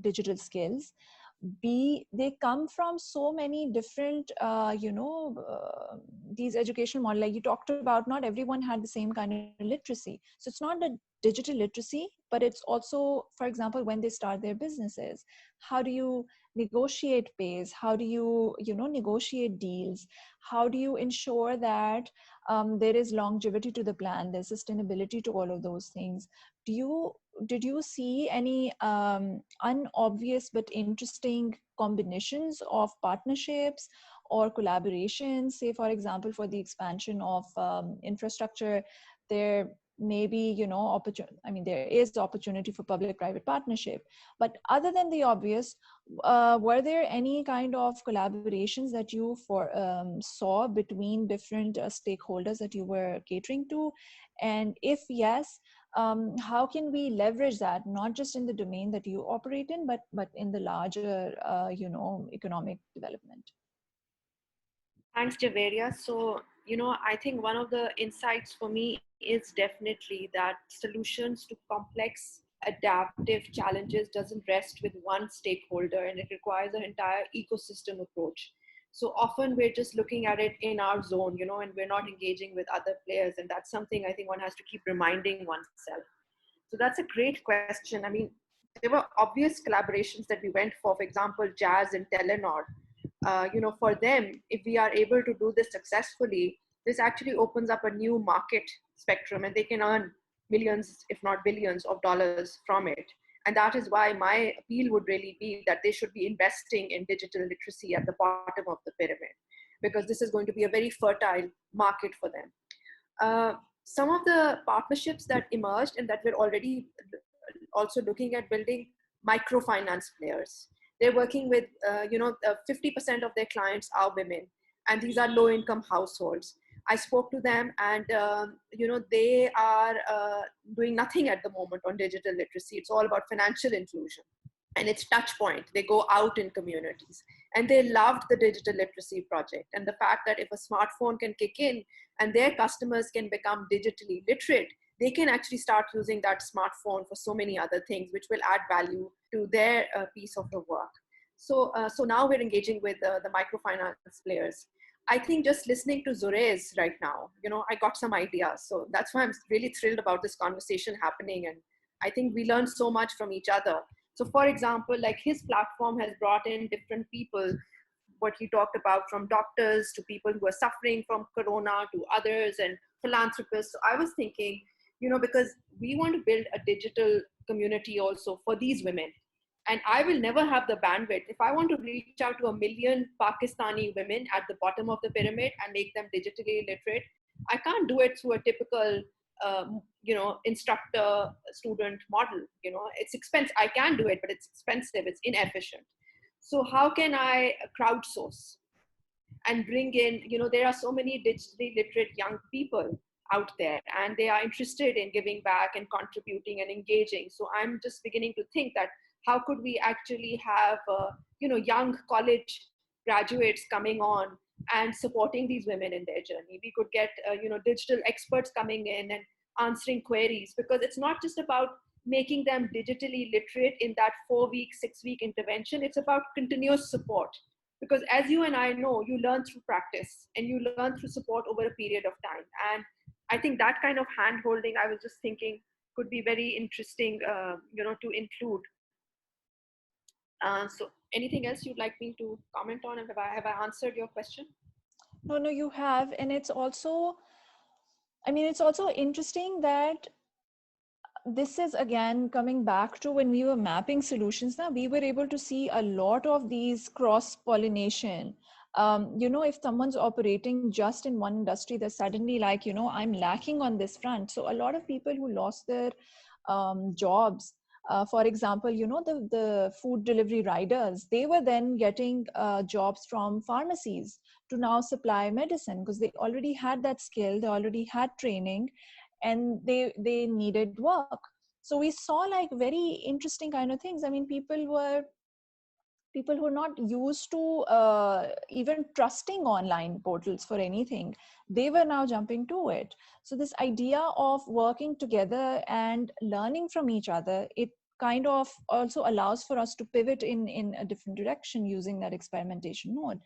digital skills. B, they come from so many different these educational models. Like you talked about, not everyone had the same kind of literacy. So it's not the digital literacy, but it's also, for example, when they start their businesses, how do you negotiate pays? How do you negotiate deals? How do you ensure that there is longevity to the plan, there's sustainability to all of those things? Did you see any unobvious but interesting combinations of partnerships or collaborations? Say, for example, for the expansion of infrastructure, there may be, there is opportunity for public-private partnership. But other than the obvious, were there any kind of collaborations that you saw between different stakeholders that you were catering to? And if yes, how can we leverage that, not just in the domain that you operate in, but in the larger, economic development? Thanks, Javeria. So, I think one of the insights for me is definitely that solutions to complex adaptive challenges doesn't rest with one stakeholder, and it requires an entire ecosystem approach. So often we're just looking at it in our zone, and we're not engaging with other players. And that's something I think one has to keep reminding oneself. So that's a great question. I mean, there were obvious collaborations that we went for example, Jazz and Telenor. For them, if we are able to do this successfully, this actually opens up a new market spectrum and they can earn millions, if not billions of dollars from it. And that is why my appeal would really be that they should be investing in digital literacy at the bottom of the pyramid, because this is going to be a very fertile market for them. Some of the partnerships that emerged and that we're already also looking at building, microfinance players. They're working with, 50% of their clients are women, and these are low-income households. I spoke to them, and they are doing nothing at the moment on digital literacy. It's all about financial inclusion, and it's touch point. They go out in communities, and they loved the digital literacy project, and the fact that if a smartphone can kick in and their customers can become digitally literate, they can actually start using that smartphone for so many other things, which will add value to their piece of the work. So now we're engaging with the microfinance players. I think just listening to Zurez right now, I got some ideas. So that's why I'm really thrilled about this conversation happening. And I think we learn so much from each other. So for example, like his platform has brought in different people what he talked about, from doctors to people who are suffering from corona to others and philanthropists. So I was thinking, because we want to build a digital community also for these women. And I will never have the bandwidth. If I want to reach out to 1 million Pakistani women at the bottom of the pyramid and make them digitally literate, I can't do it through a typical, instructor student model. It's expensive. I can do it, but it's expensive. It's inefficient. So how can I crowdsource and bring in, there are so many digitally literate young people out there, and they are interested in giving back and contributing and engaging. So I'm just beginning to think that how could we actually have, young college graduates coming on and supporting these women in their journey. We could get, digital experts coming in and answering queries, because it's not just about making them digitally literate in that 4-week, 6-week intervention. It's about continuous support. Because as you and I know, you learn through practice and you learn through support over a period of time. And I think that kind of hand-holding, I was just thinking, could be very interesting, to include. So anything else you'd like me to comment on? Have I answered your question? No, you have. And it's also interesting that this is again coming back to when we were mapping solutions. Now we were able to see a lot of these cross-pollination. If someone's operating just in one industry, they're suddenly like, I'm lacking on this front. So a lot of people who lost their jobs, for example, the food delivery riders, they were then getting jobs from pharmacies to now supply medicine, because they already had that skill, they already had training, and they needed work. So we saw like very interesting kind of things. I mean, people who are not used to even trusting online portals for anything, they were now jumping to it. So this idea of working together and learning from each other, it kind of also allows for us to pivot in a different direction using that experimentation mode.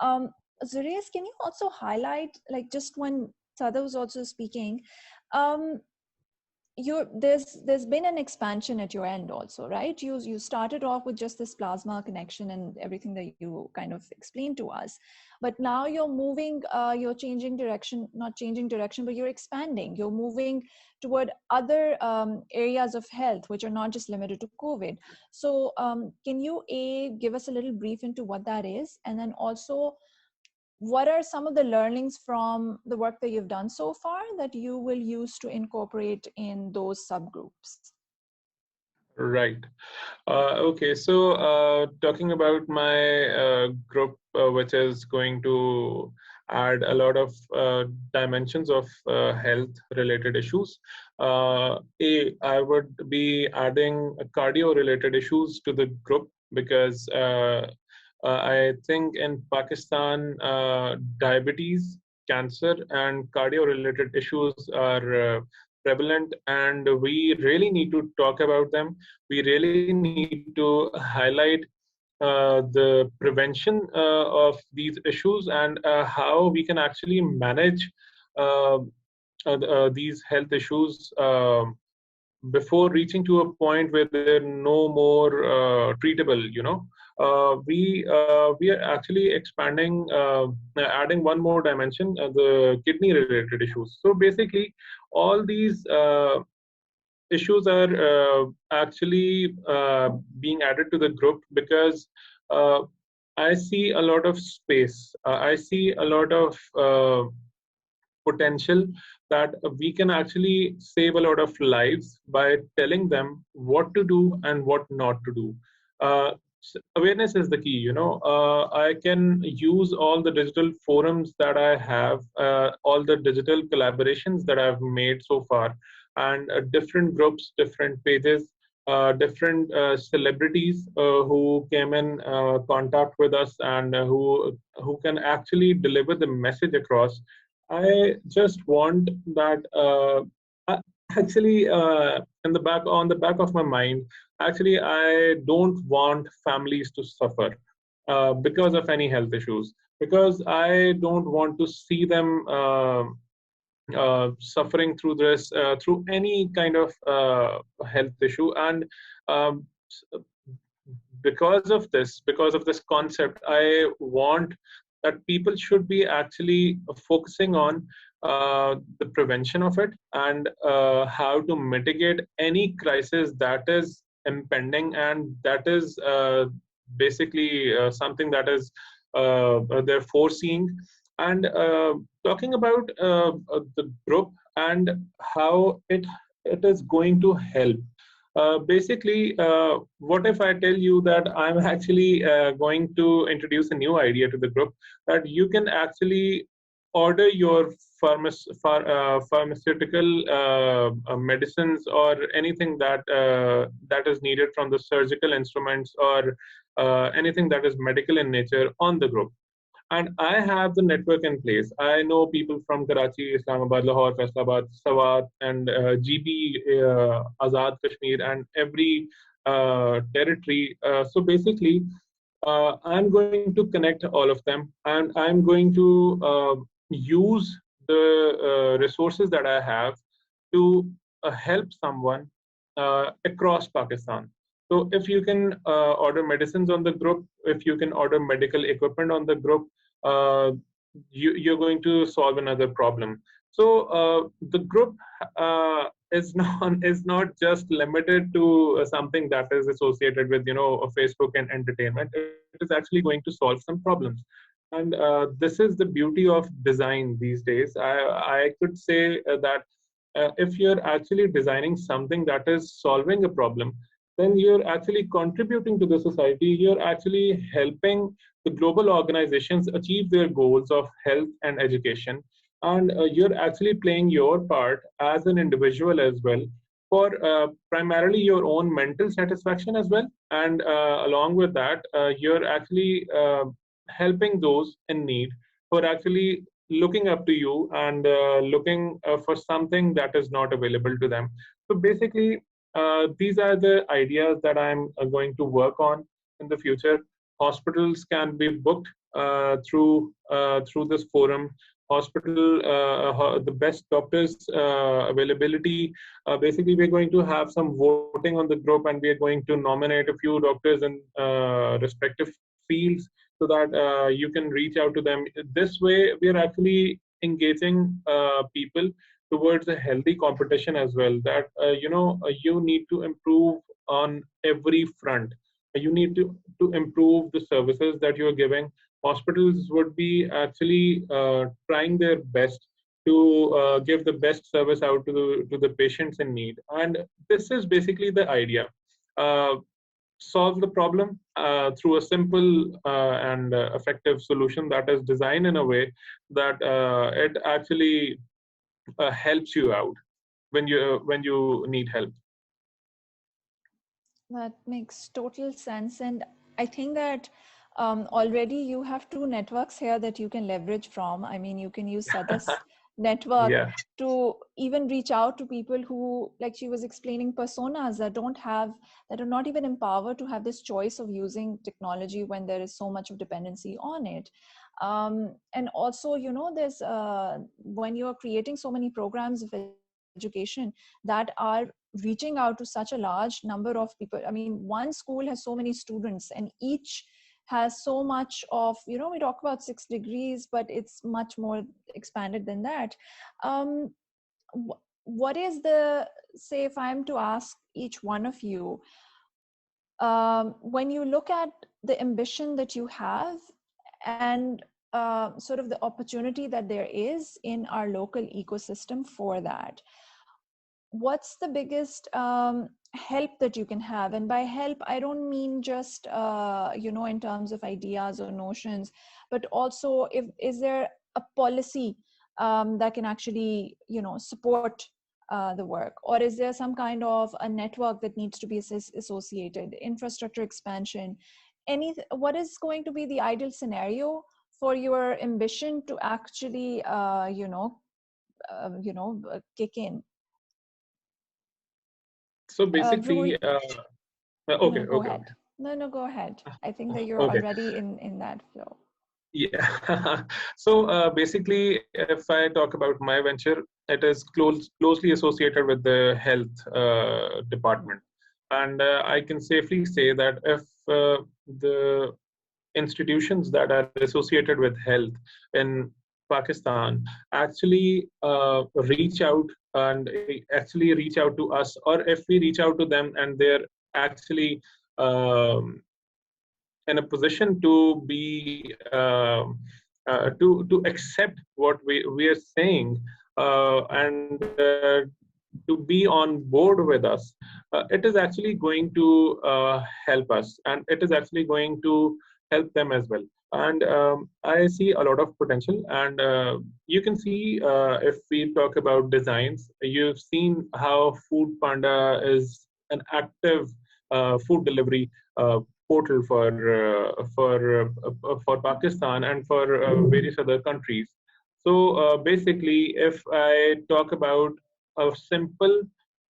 Zuraiz, can you also highlight, like, just when Sada was also speaking, there's been an expansion at your end also, right? You started off with just this plasma connection and everything that you kind of explained to us, but now you're moving, you're changing direction, not changing direction, but you're expanding, you're moving toward other areas of health, which are not just limited to COVID. So can you give us a little brief into what that is, and then also what are some of the learnings from the work that you've done so far that you will use to incorporate in those subgroups? Right. Okay, so talking about my group, which is going to add a lot of dimensions of health-related issues. I would be adding cardio-related issues to the group, because I think in Pakistan, diabetes, cancer, and cardio-related issues are prevalent, and we really need to talk about them. We really need to highlight the prevention of these issues, and how we can actually manage these health issues before reaching to a point where they're no more treatable. We are actually expanding, adding one more dimension, the kidney related issues. So basically all these issues are actually being added to the group, because I see a lot of space, I see a lot of potential that we can actually save a lot of lives by telling them what to do and what not to do. Awareness is the key. I can use all the digital forums that I have, all the digital collaborations that I've made so far, and different groups, different pages, different celebrities who came in contact with us, and who can actually deliver the message across. I just want that actually on the back of my mind, actually I don't want families to suffer because of any health issues, because I don't want to see them suffering through this, through any kind of health issue. And because of this concept, I want that people should be actually focusing on the prevention of it, and how to mitigate any crisis that is impending, and that is basically something that is they're foreseeing. And talking about the group and how it is going to help. Basically, what if I tell you that I'm actually going to introduce a new idea to the group, that you can actually order your pharmaceutical medicines or anything that is needed from the surgical instruments, or anything that is medical in nature on the group. And I have the network in place. I know people from Karachi, Islamabad, Lahore, Faisalabad, Swat, and GB, Azad Kashmir, and every territory. So basically, I'm going to connect all of them, and I'm going to use the resources that I have to help someone across Pakistan. So if you can order medicines on the group, if you can order medical equipment on the group, uh, you're going to solve another problem. So the group is not just limited to something that is associated with Facebook and entertainment. It is actually going to solve some problems. And this is the beauty of design these days. I could say that if you're actually designing something that is solving a problem, then you're actually contributing to the society. You're actually helping the global organizations achieve their goals of health and education. And you're actually playing your part as an individual as well, for primarily your own mental satisfaction as well. And along with that, you're actually helping those in need, who are actually looking up to you and looking for something that is not available to them. So basically, these are the ideas that I'm going to work on in the future. Hospitals can be booked through this forum. The best doctors availability. Basically, we're going to have some voting on the group, and we are going to nominate a few doctors in respective fields, so that you can reach out to them. This way, we are actually engaging people towards a healthy competition as well. That you need to improve on every front. You need to improve the services that you're giving. Hospitals would be actually trying their best to give the best service out to the patients in need. And this is basically the idea. Uh, Solve the problem through a simple and effective solution that is designed in a way that it actually helps you out when you need help. That makes total sense. And I think that already you have two networks here that you can leverage from. I mean, you can use Sada's network Yeah. to even reach out to people who, like she was explaining, personas that are not even empowered to have this choice of using technology when there is so much of dependency on it. And also, there's when you're creating so many programs of education that are reaching out to such a large number of people. I mean, one school has so many students, and each has so much of, we talk about 6 degrees, but it's much more expanded than that. What is say, if I'm to ask each one of you, when you look at the ambition that you have and sort of the opportunity that there is in our local ecosystem for that, what's the biggest help that you can have? And by help, I don't mean just in terms of ideas or notions, but also is there a policy that can actually support the work, or is there some kind of a network that needs to be associated, infrastructure expansion, what is going to be the ideal scenario for your ambition to actually kick in? So basically, okay, No, go okay, ahead. No, go ahead. I think that you're okay. already in that flow. Yeah. So basically, if I talk about my venture, it is closely associated with the health department. And I can safely say that if the institutions that are associated with health in Pakistan actually reach out and actually reach out to us, or if we reach out to them and they're actually in a position to be to accept what we are saying, and to be on board with us, it is actually going to help us, and it is actually going to help them as well. And I see a lot of potential. And you can see, if we talk about designs, you've seen how Food Panda is an active food delivery portal for Pakistan and for various other countries. So basically, if I talk about a simple,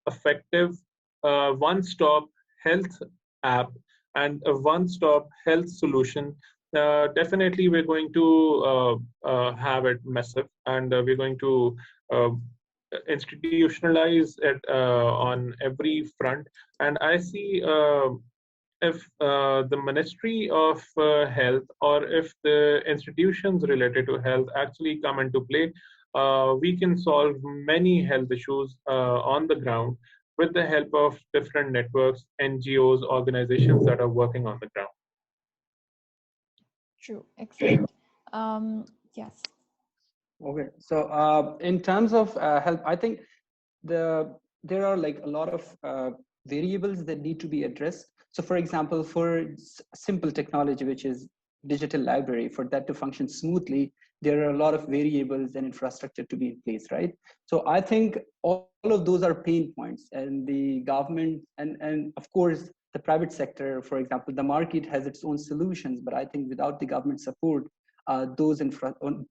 effective, one-stop health app and a one-stop health solution, definitely we're going to have it massive, and we're going to uh, institutionalize it on every front. And I see, if the Ministry of Health, or if the institutions related to health actually come into play, we can solve many health issues on the ground with the help of different networks, NGOs, organizations that are working on the ground. True. Excellent. Yes. Okay, so in terms of health, I think there are like a lot of variables that need to be addressed. So for example, for simple technology, which is digital library, for that to function smoothly, there are a lot of variables and infrastructure to be in place, right? So I think all of those are pain points, and the government and of course the private sector, for example, the market has its own solutions, but I think without the government support, those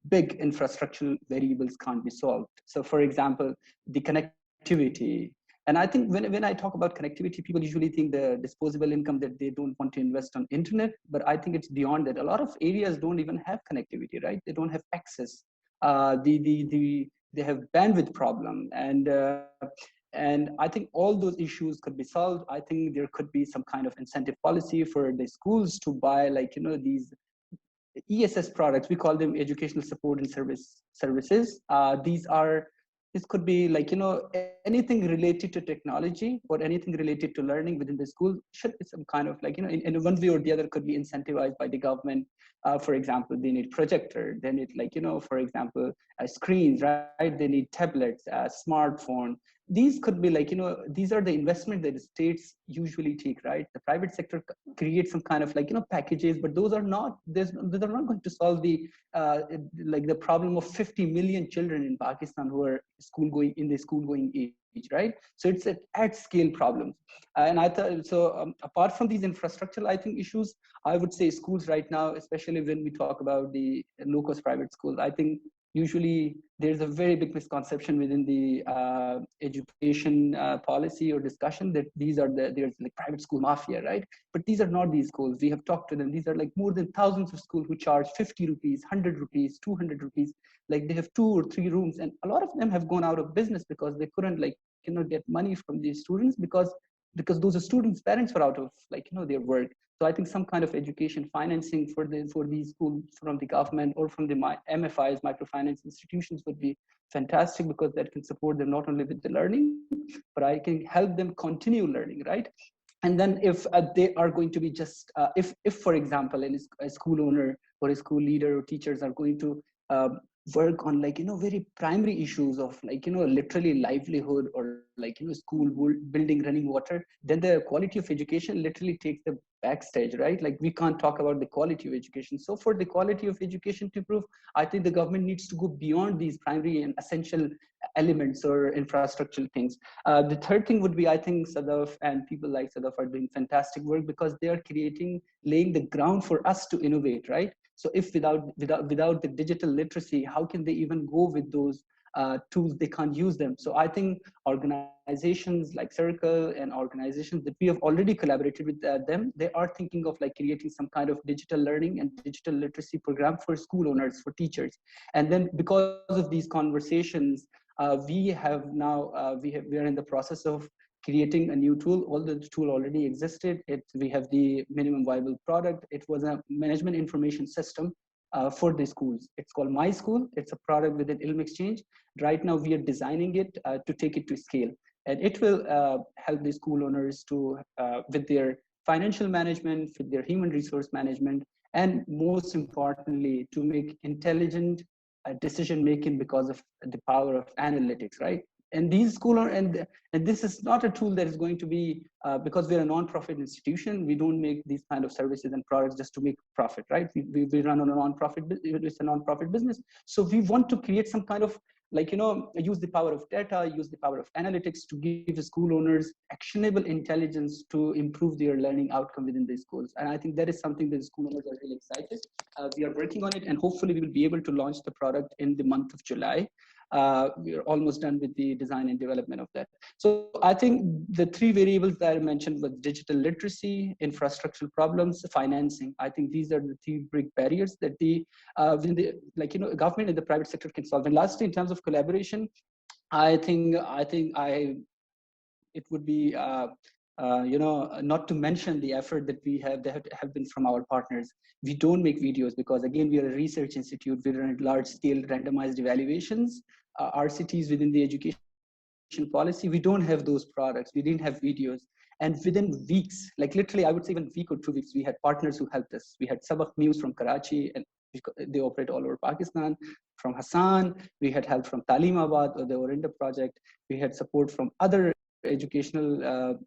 big infrastructural variables can't be solved. So for example, the connectivity. And I think when I talk about connectivity, people usually think the disposable income, that they don't want to invest on internet, but I think it's beyond that. A lot of areas don't even have connectivity, right? They don't have access. They have bandwidth problem, and I think all those issues could be solved. I think there could be some kind of incentive policy for the schools to buy, like, these ESS products. We call them educational support and services. This could be like, anything related to technology or anything related to learning within the school should be some kind of like, in one way or the other could be incentivized by the government. For example, they need projector, they need like, for example, screens, right? They need tablets, smartphone. These could be like, these are the investment that the states usually take, right? The private sector creates some kind of like, packages, but those are not going to solve the like the problem of 50 million children in Pakistan who are school going age, right? So it's at scale problem. And I thought, so apart from these infrastructural, I think issues, I would say schools right now, especially when we talk about the low-cost private schools, I think usually there's a very big misconception within the education policy or discussion that there's like private school mafia, right? But these are not these schools. We have talked to them. These are like more than thousands of schools who charge 50 rupees, 100 rupees, 200 rupees. Like they have 2 or 3 rooms, and a lot of them have gone out of business because they couldn't like, get money from these students because those students' parents were out of like, their work. So I think some kind of education financing for these schools from the government or from the MFIs, microfinance institutions, would be fantastic, because that can support them not only with the learning, but I can help them continue learning, right? And then if they are going to be just, if for example, a school owner or a school leader or teachers are going to work on like, very primary issues of like, literally livelihood or like, school building, running water, then the quality of education literally takes the backstage, right? Like we can't talk about the quality of education. So for the quality of education to improve, I think the government needs to go beyond these primary and essential elements or infrastructural things. The third thing would be, I think Sadaf and people like Sadaf are doing fantastic work because they are laying the ground for us to innovate, right? So if without the digital literacy, how can they even go with those tools? They can't use them. So I think organizations like Circle and organizations that we have already collaborated with them, they are thinking of like creating some kind of digital learning and digital literacy program for school owners, for teachers. And then because of these conversations, we are in the process of creating a new tool. Although the tool already existed, we have the minimum viable product. It was a management information system for the schools. It's called My School. It's a product within Ilm Exchange. Right now, we are designing it to take it to scale. And it will help the school owners to, with their financial management, with their human resource management, and most importantly, to make intelligent decision making because of the power of analytics, right? And these and this is not a tool that is going to be because we're a non-profit institution. We don't make these kind of services and products just to make profit, right? We run on a non-profit. It's a non-profit business, so we want to create some kind of, like, use the power of data, use the power of analytics to give the school owners actionable intelligence to improve their learning outcome within the schools. And I think that is something that the school owners are really excited. We are working on it, and hopefully we will be able to launch the product in the month of July. We are almost done with the design and development of that. So I think the three variables that I mentioned were digital literacy, infrastructural problems, financing. I think these are the three big barriers that the government and the private sector can solve. And lastly, in terms of collaboration, I think it would be not to mention the effort that we have that have been from our partners. We don't make videos because, again, we are a research institute. We run large scale randomized evaluations. RCTs within the education policy, we don't have those products. We didn't have videos. And within weeks, like literally, I would say even a week or 2 weeks, we had partners who helped us. We had Sabak News from Karachi, and they operate all over Pakistan. From Hassan, we had help from Talimabad or the Orinda project. We had support from other educational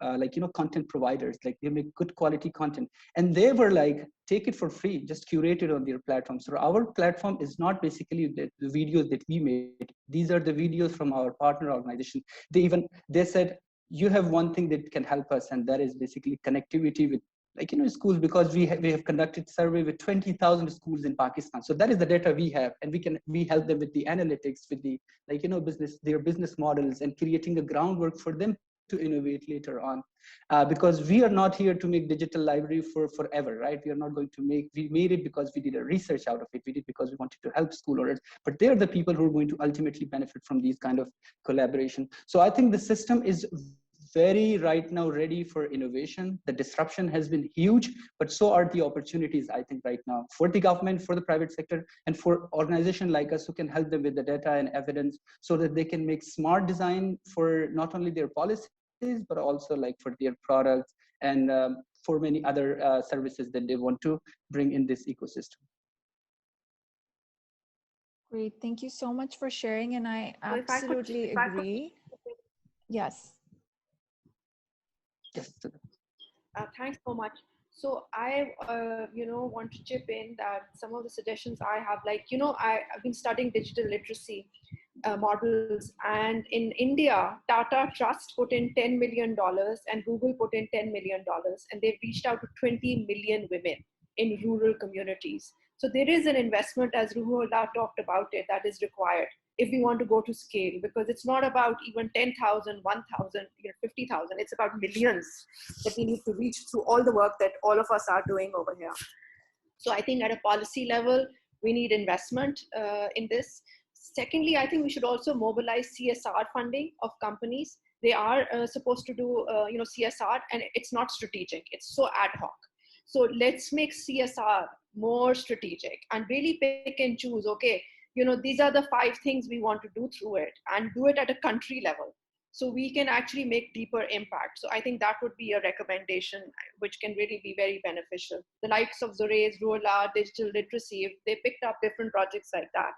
content providers. Like, they make good quality content, and they were like, take it for free, just curate it on their platform. So our platform is not basically the videos that we made. These are the videos from our partner organization. They said, you have one thing that can help us, and that is basically connectivity with schools, because we have conducted survey with 20,000 schools in Pakistan. So that is the data we have, and we help them with the analytics, with the their business models, and creating a groundwork for them to innovate later on. Because we are not here to make digital library for forever, right? We are not going to we made it because we did a research out of it. We did because we wanted to help school owners, but they're the people who are going to ultimately benefit from these kind of collaboration. So I think the system is very right now ready for innovation. The disruption has been huge, but so are the opportunities, I think, right now for the government, for the private sector, and for organizations like us who can help them with the data and evidence so that they can make smart design for not only their policies, but also like for their products and for many other services that they want to bring in this ecosystem. Great, thank you so much for sharing, and I absolutely agree. Yes. Yes. Thanks so much. So I, want to chip in that some of the suggestions I have, I've been studying digital literacy models, and in India, Tata Trust put in $10 million and Google put in $10 million, and they've reached out to 20 million women in rural communities. So there is an investment, as Ruhollah talked about it, that is required if we want to go to scale, because it's not about even 10,000, 1,000, 50,000. It's about millions that we need to reach through all the work that all of us are doing over here. So I think at a policy level, we need investment in this. Secondly, I think we should also mobilize CSR funding of companies. They are supposed to do CSR, and it's not strategic. It's so ad hoc. So let's make CSR more strategic and really pick and choose. Okay, these are the 5 things we want to do through it, and do it at a country level, so we can actually make deeper impact. So I think that would be a recommendation which can really be very beneficial. The likes of Zore's, Ruhollah, digital literacy, if they picked up different projects like that.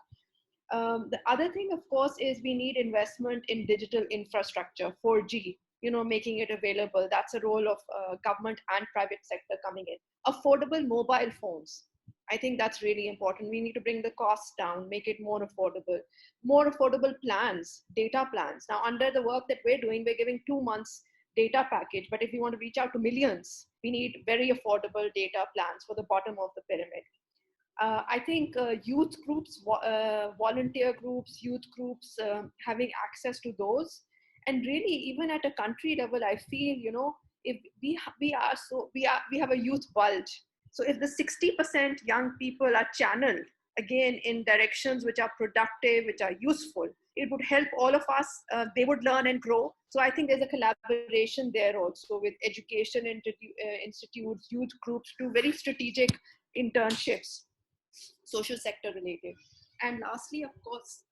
The other thing, of course, is we need investment in digital infrastructure, 4G, making it available. That's a role of government and private sector coming in. Affordable mobile phones. I think that's really important. We need to bring the costs down, make it more affordable plans, data plans. Now, under the work that we're doing, we're giving 2 months data package, but if we want to reach out to millions, we need very affordable data plans for the bottom of the pyramid. I think youth groups, volunteer groups, youth groups, having access to those, and really even at a country level, I feel, if we have a youth bulge. So if the 60% young people are channeled again in directions which are productive, which are useful, it would help all of us. They would learn and grow. So I think there's a collaboration there also with education institutes, youth groups, to very strategic internships, social sector related. And lastly, of course,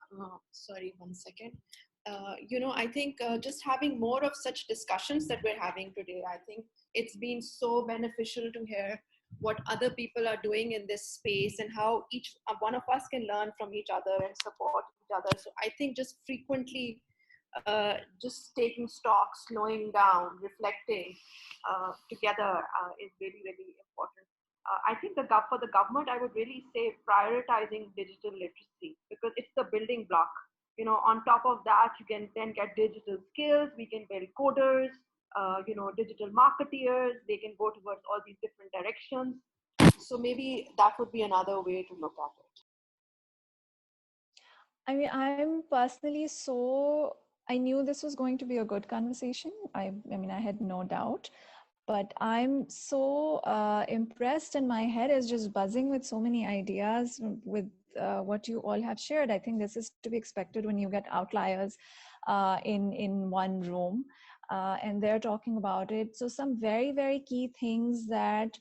sorry, one second. I think just having more of such discussions that we're having today, I think it's been so beneficial to hear what other people are doing in this space and how each one of us can learn from each other and support each other. So I think just frequently just taking stock, slowing down, reflecting together is really, really important. I think for the government, I would really say prioritizing digital literacy, because it's the building block. On top of that, you can then get digital skills. We can build coders, digital marketeers. They can go towards all these different directions. So maybe that would be another way to look at it. I mean, I knew this was going to be a good conversation. I mean, I had no doubt, but I'm so impressed, and my head is just buzzing with so many ideas with what you all have shared. I think this is to be expected when you get outliers in one room, and they're talking about it. So some very, very key things that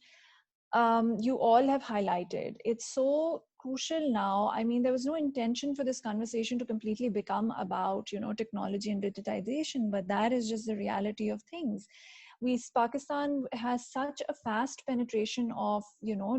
you all have highlighted. It's so crucial now. I mean, there was no intention for this conversation to completely become about, technology and digitization, but that is just the reality of things. Pakistan has such a fast penetration of,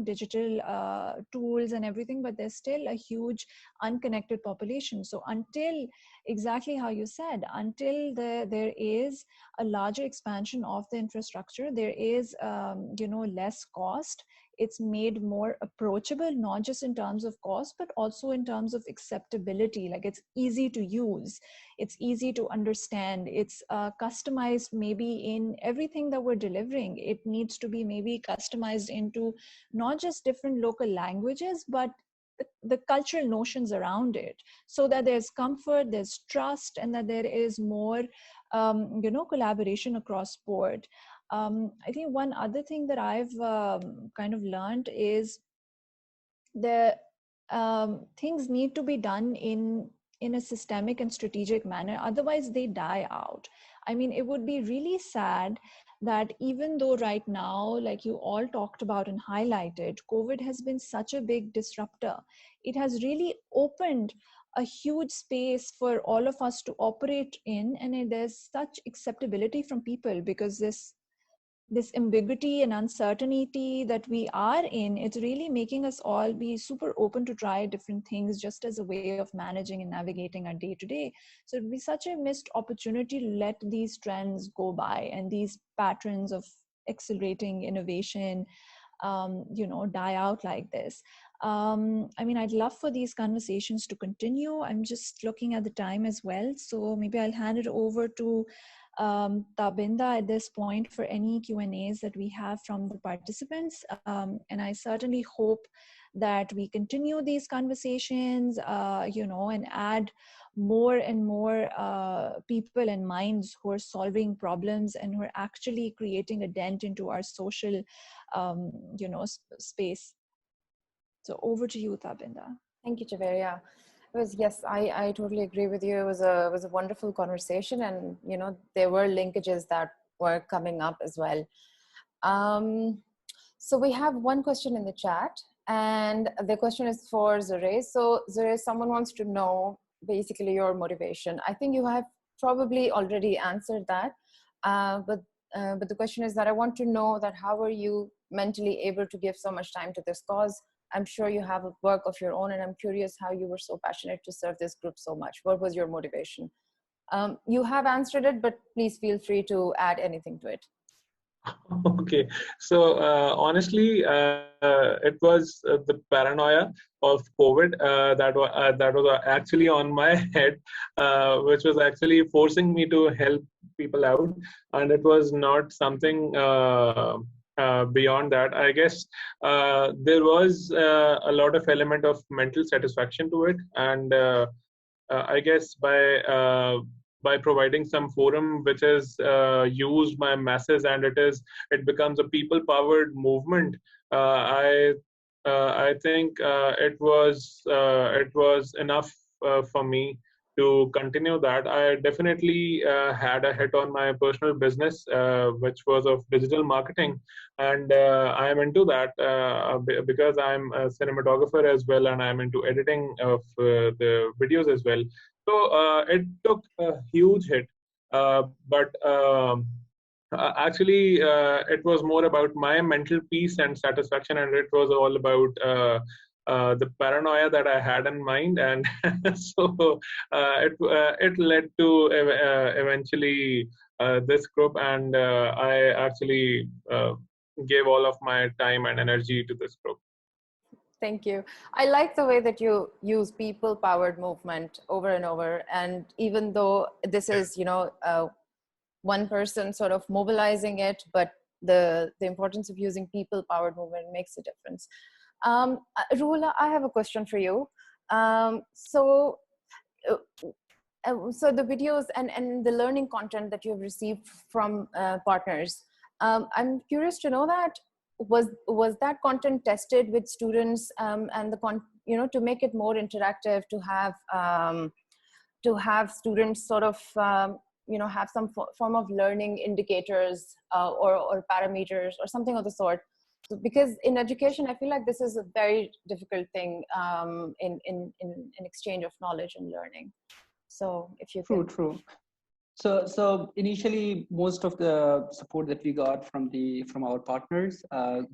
digital tools and everything, but there's still a huge unconnected population. So until, exactly how you said, until there is a larger expansion of the infrastructure, there is, less cost. It's made more approachable, not just in terms of cost, but also in terms of acceptability. Like, it's easy to use, it's easy to understand, it's customized maybe in everything that we're delivering. It needs to be maybe customized into not just different local languages, but the cultural notions around it, so that there's comfort, there's trust, and that there is more, collaboration across board. I think one other thing that I've kind of learned is the things need to be done in a systemic and strategic manner. Otherwise, they die out. I mean, it would be really sad that even though right now, like you all talked about and highlighted, COVID has been such a big disruptor. It has really opened a huge space for all of us to operate in, and there's such acceptability from people, because this ambiguity and uncertainty that we are in, it's really making us all be super open to try different things, just as a way of managing and navigating our day to day. So it'd be such a missed opportunity to let these trends go by and these patterns of accelerating innovation, die out like this. I mean, I'd love for these conversations to continue. I'm just looking at the time as well. So maybe I'll hand it over to Tabinda at this point for any Q&As that we have from the participants. And I certainly hope that we continue these conversations, and add more and more people and minds who are solving problems and who are actually creating a dent into our social, space. So over to you, Tabinda. Thank you, Javeria. Yes, I totally agree with you. It was a wonderful conversation, and there were linkages that were coming up as well. So we have one question in the chat, and the question is for Zurez. So Zurez, someone wants to know basically your motivation. I think you have probably already answered that, but the question is that I want to know that how are you mentally able to give so much time to this cause? I'm sure you have a work of your own, and I'm curious how you were so passionate to serve this group so much. What was your motivation? You have answered it, but please feel free to add anything to it. Okay, so honestly, it was the paranoia of COVID that was actually on my head, which was actually forcing me to help people out, and it was not something beyond that. I guess there was a lot of element of mental satisfaction to it, and I guess by providing some forum which is used by masses, and it becomes a people-powered movement. I think it was enough for me to continue that. I definitely had a hit on my personal business, which was of digital marketing, and I am into that because I'm a cinematographer as well, and I'm into editing of the videos as well. So it took a huge hit, but actually, it was more about my mental peace and satisfaction, and it was all about the paranoia that I had in mind, and so it led to eventually this group, and I actually gave all of my time and energy to this group. Thank you. I like the way that you use people-powered movement over and over. And even though this is, one person sort of mobilizing it, but the importance of using people-powered movement makes a difference. Ruhula, I have a question for you. So the videos and the learning content that you have received from partners, I'm curious to know that was that content tested with students and to make it more interactive, to have students sort of have some form of learning indicators or parameters or something of the sort. So, because in education, I feel like this is a very difficult thing in exchange of knowledge and learning. So if you can. True. So initially, most of the support that we got from our partners,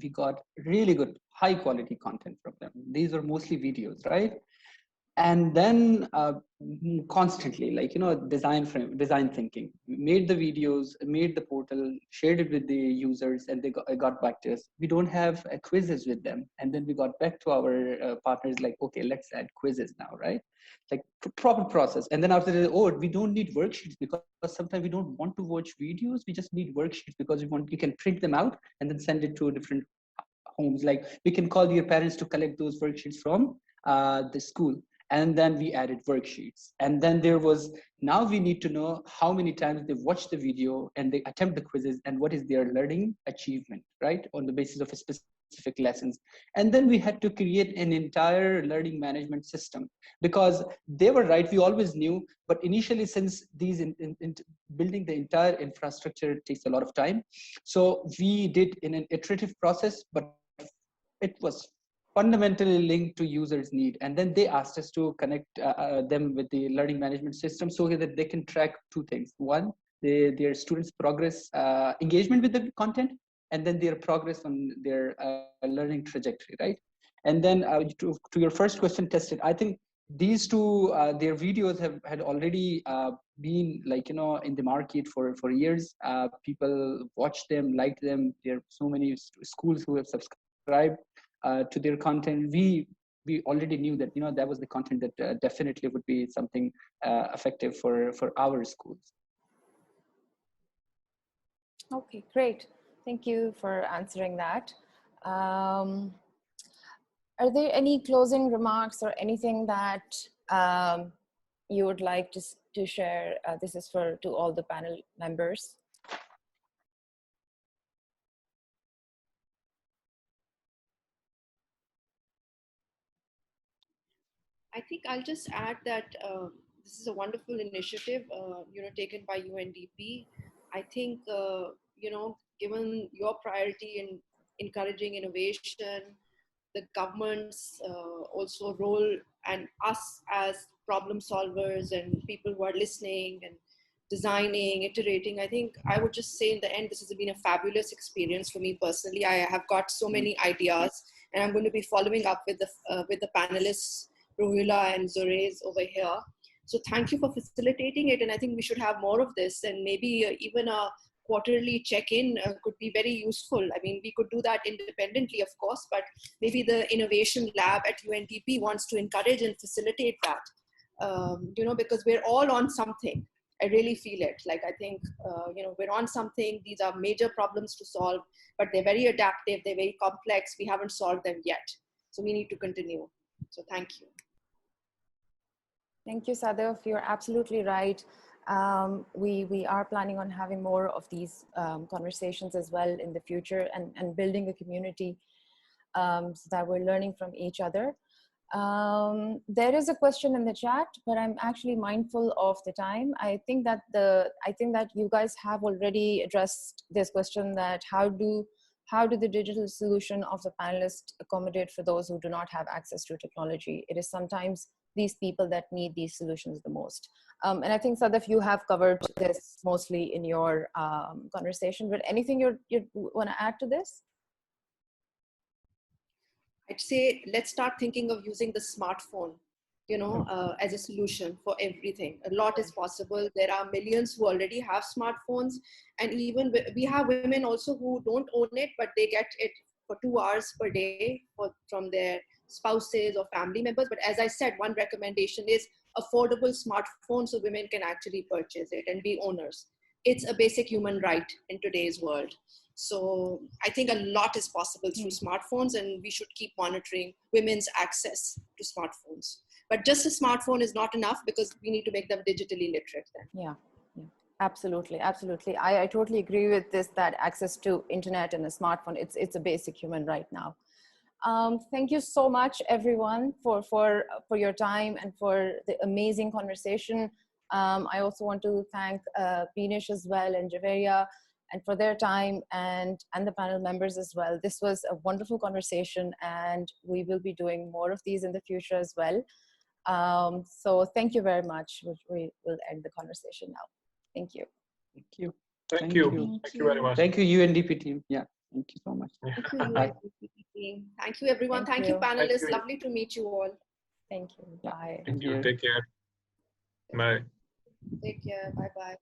we got really good, high quality content from them. These are mostly videos, right? And then constantly, design thinking, made the videos, made the portal, shared it with the users, and they got back to us. We don't have quizzes with them, and then we got back to our partners like, okay, let's add quizzes now, right? Like proper process. And then after that, we don't need worksheets because sometimes we don't want to watch videos. We just need worksheets because you can print them out and then send it to different homes. Like we can call your parents to collect those worksheets from the school. And then we added worksheets. And then now we need to know how many times they watch the video and they attempt the quizzes and what is their learning achievement, right? On the basis of a specific lessons. And then we had to create an entire learning management system because they were right. We always knew, but initially since building the entire infrastructure takes a lot of time. So we did in an iterative process, but it was fundamentally linked to users' need. And then they asked us to connect them with the learning management system so that they can track two things. One, their students' progress, engagement with the content, and then their progress on their learning trajectory, right? And then to your first question, tested, I think these two, their videos had already been in the market for years. People watch them, like them. There are so many schools who have subscribed to their content. We already knew that that was the content that definitely would be something effective for our schools. Okay, great. Thank you for answering that. Are there any closing remarks or anything that you would like to share? This is to all the panel members. I think I'll just add that this is a wonderful initiative, taken by UNDP. I think, given your priority in encouraging innovation, the government's also role, and us as problem solvers and people who are listening and designing, iterating, I think I would just say in the end, this has been a fabulous experience for me personally. I have got so many ideas, and I'm going to be following up with the panelists, Ruhula and Zuraiz over here. So thank you for facilitating it. And I think we should have more of this, and maybe even a quarterly check-in could be very useful. I mean, we could do that independently, of course, but maybe the innovation lab at UNDP wants to encourage and facilitate that, because we're all on something. I really feel it. Like, I think, we're on something. These are major problems to solve, but they're very adaptive. They're very complex. We haven't solved them yet. So we need to continue. So thank you. Thank you, Sadaf. You're absolutely right. We are planning on having more of these conversations as well in the future, and building a community so that we're learning from each other. There is a question in the chat, but I'm actually mindful of the time. I think that you guys have already addressed this question, that how do the digital solution of the panelists accommodate for those who do not have access to technology? It is sometimes these people that need these solutions the most. And I think, Sadaf, you have covered this mostly in your conversation, but anything you want to add to this? I'd say let's start thinking of using the smartphone, as a solution for everything. A lot is possible. There are millions who already have smartphones, and even we have women also who don't own it, but they get it for 2 hours per day from their spouses or family members. But as I said, one recommendation is affordable smartphones so women can actually purchase it and be owners. It's a basic human right in today's world. So I think a lot is possible through smartphones, and we should keep monitoring women's access to smartphones. But just a smartphone is not enough, because we need to make them digitally literate then. Yeah, absolutely. I totally agree with this, that access to internet and a smartphone, it's a basic human right now. Thank you so much, everyone, for your time and for the amazing conversation. I also want to thank Binish as well, and Javeria, and for their time, and the panel members as well. This was a wonderful conversation, and we will be doing more of these in the future as well. So thank you very much. We will end the conversation now. Thank you. Thank you. Thank you very much. Thank you, UNDP team. Yeah, thank you so much. Thank you, UNDP team. Thank you, everyone. Thank you, panelists. Thank you. Lovely to meet you all. Thank you. Bye. Thank you. Take care. Bye. Take care. Bye-bye.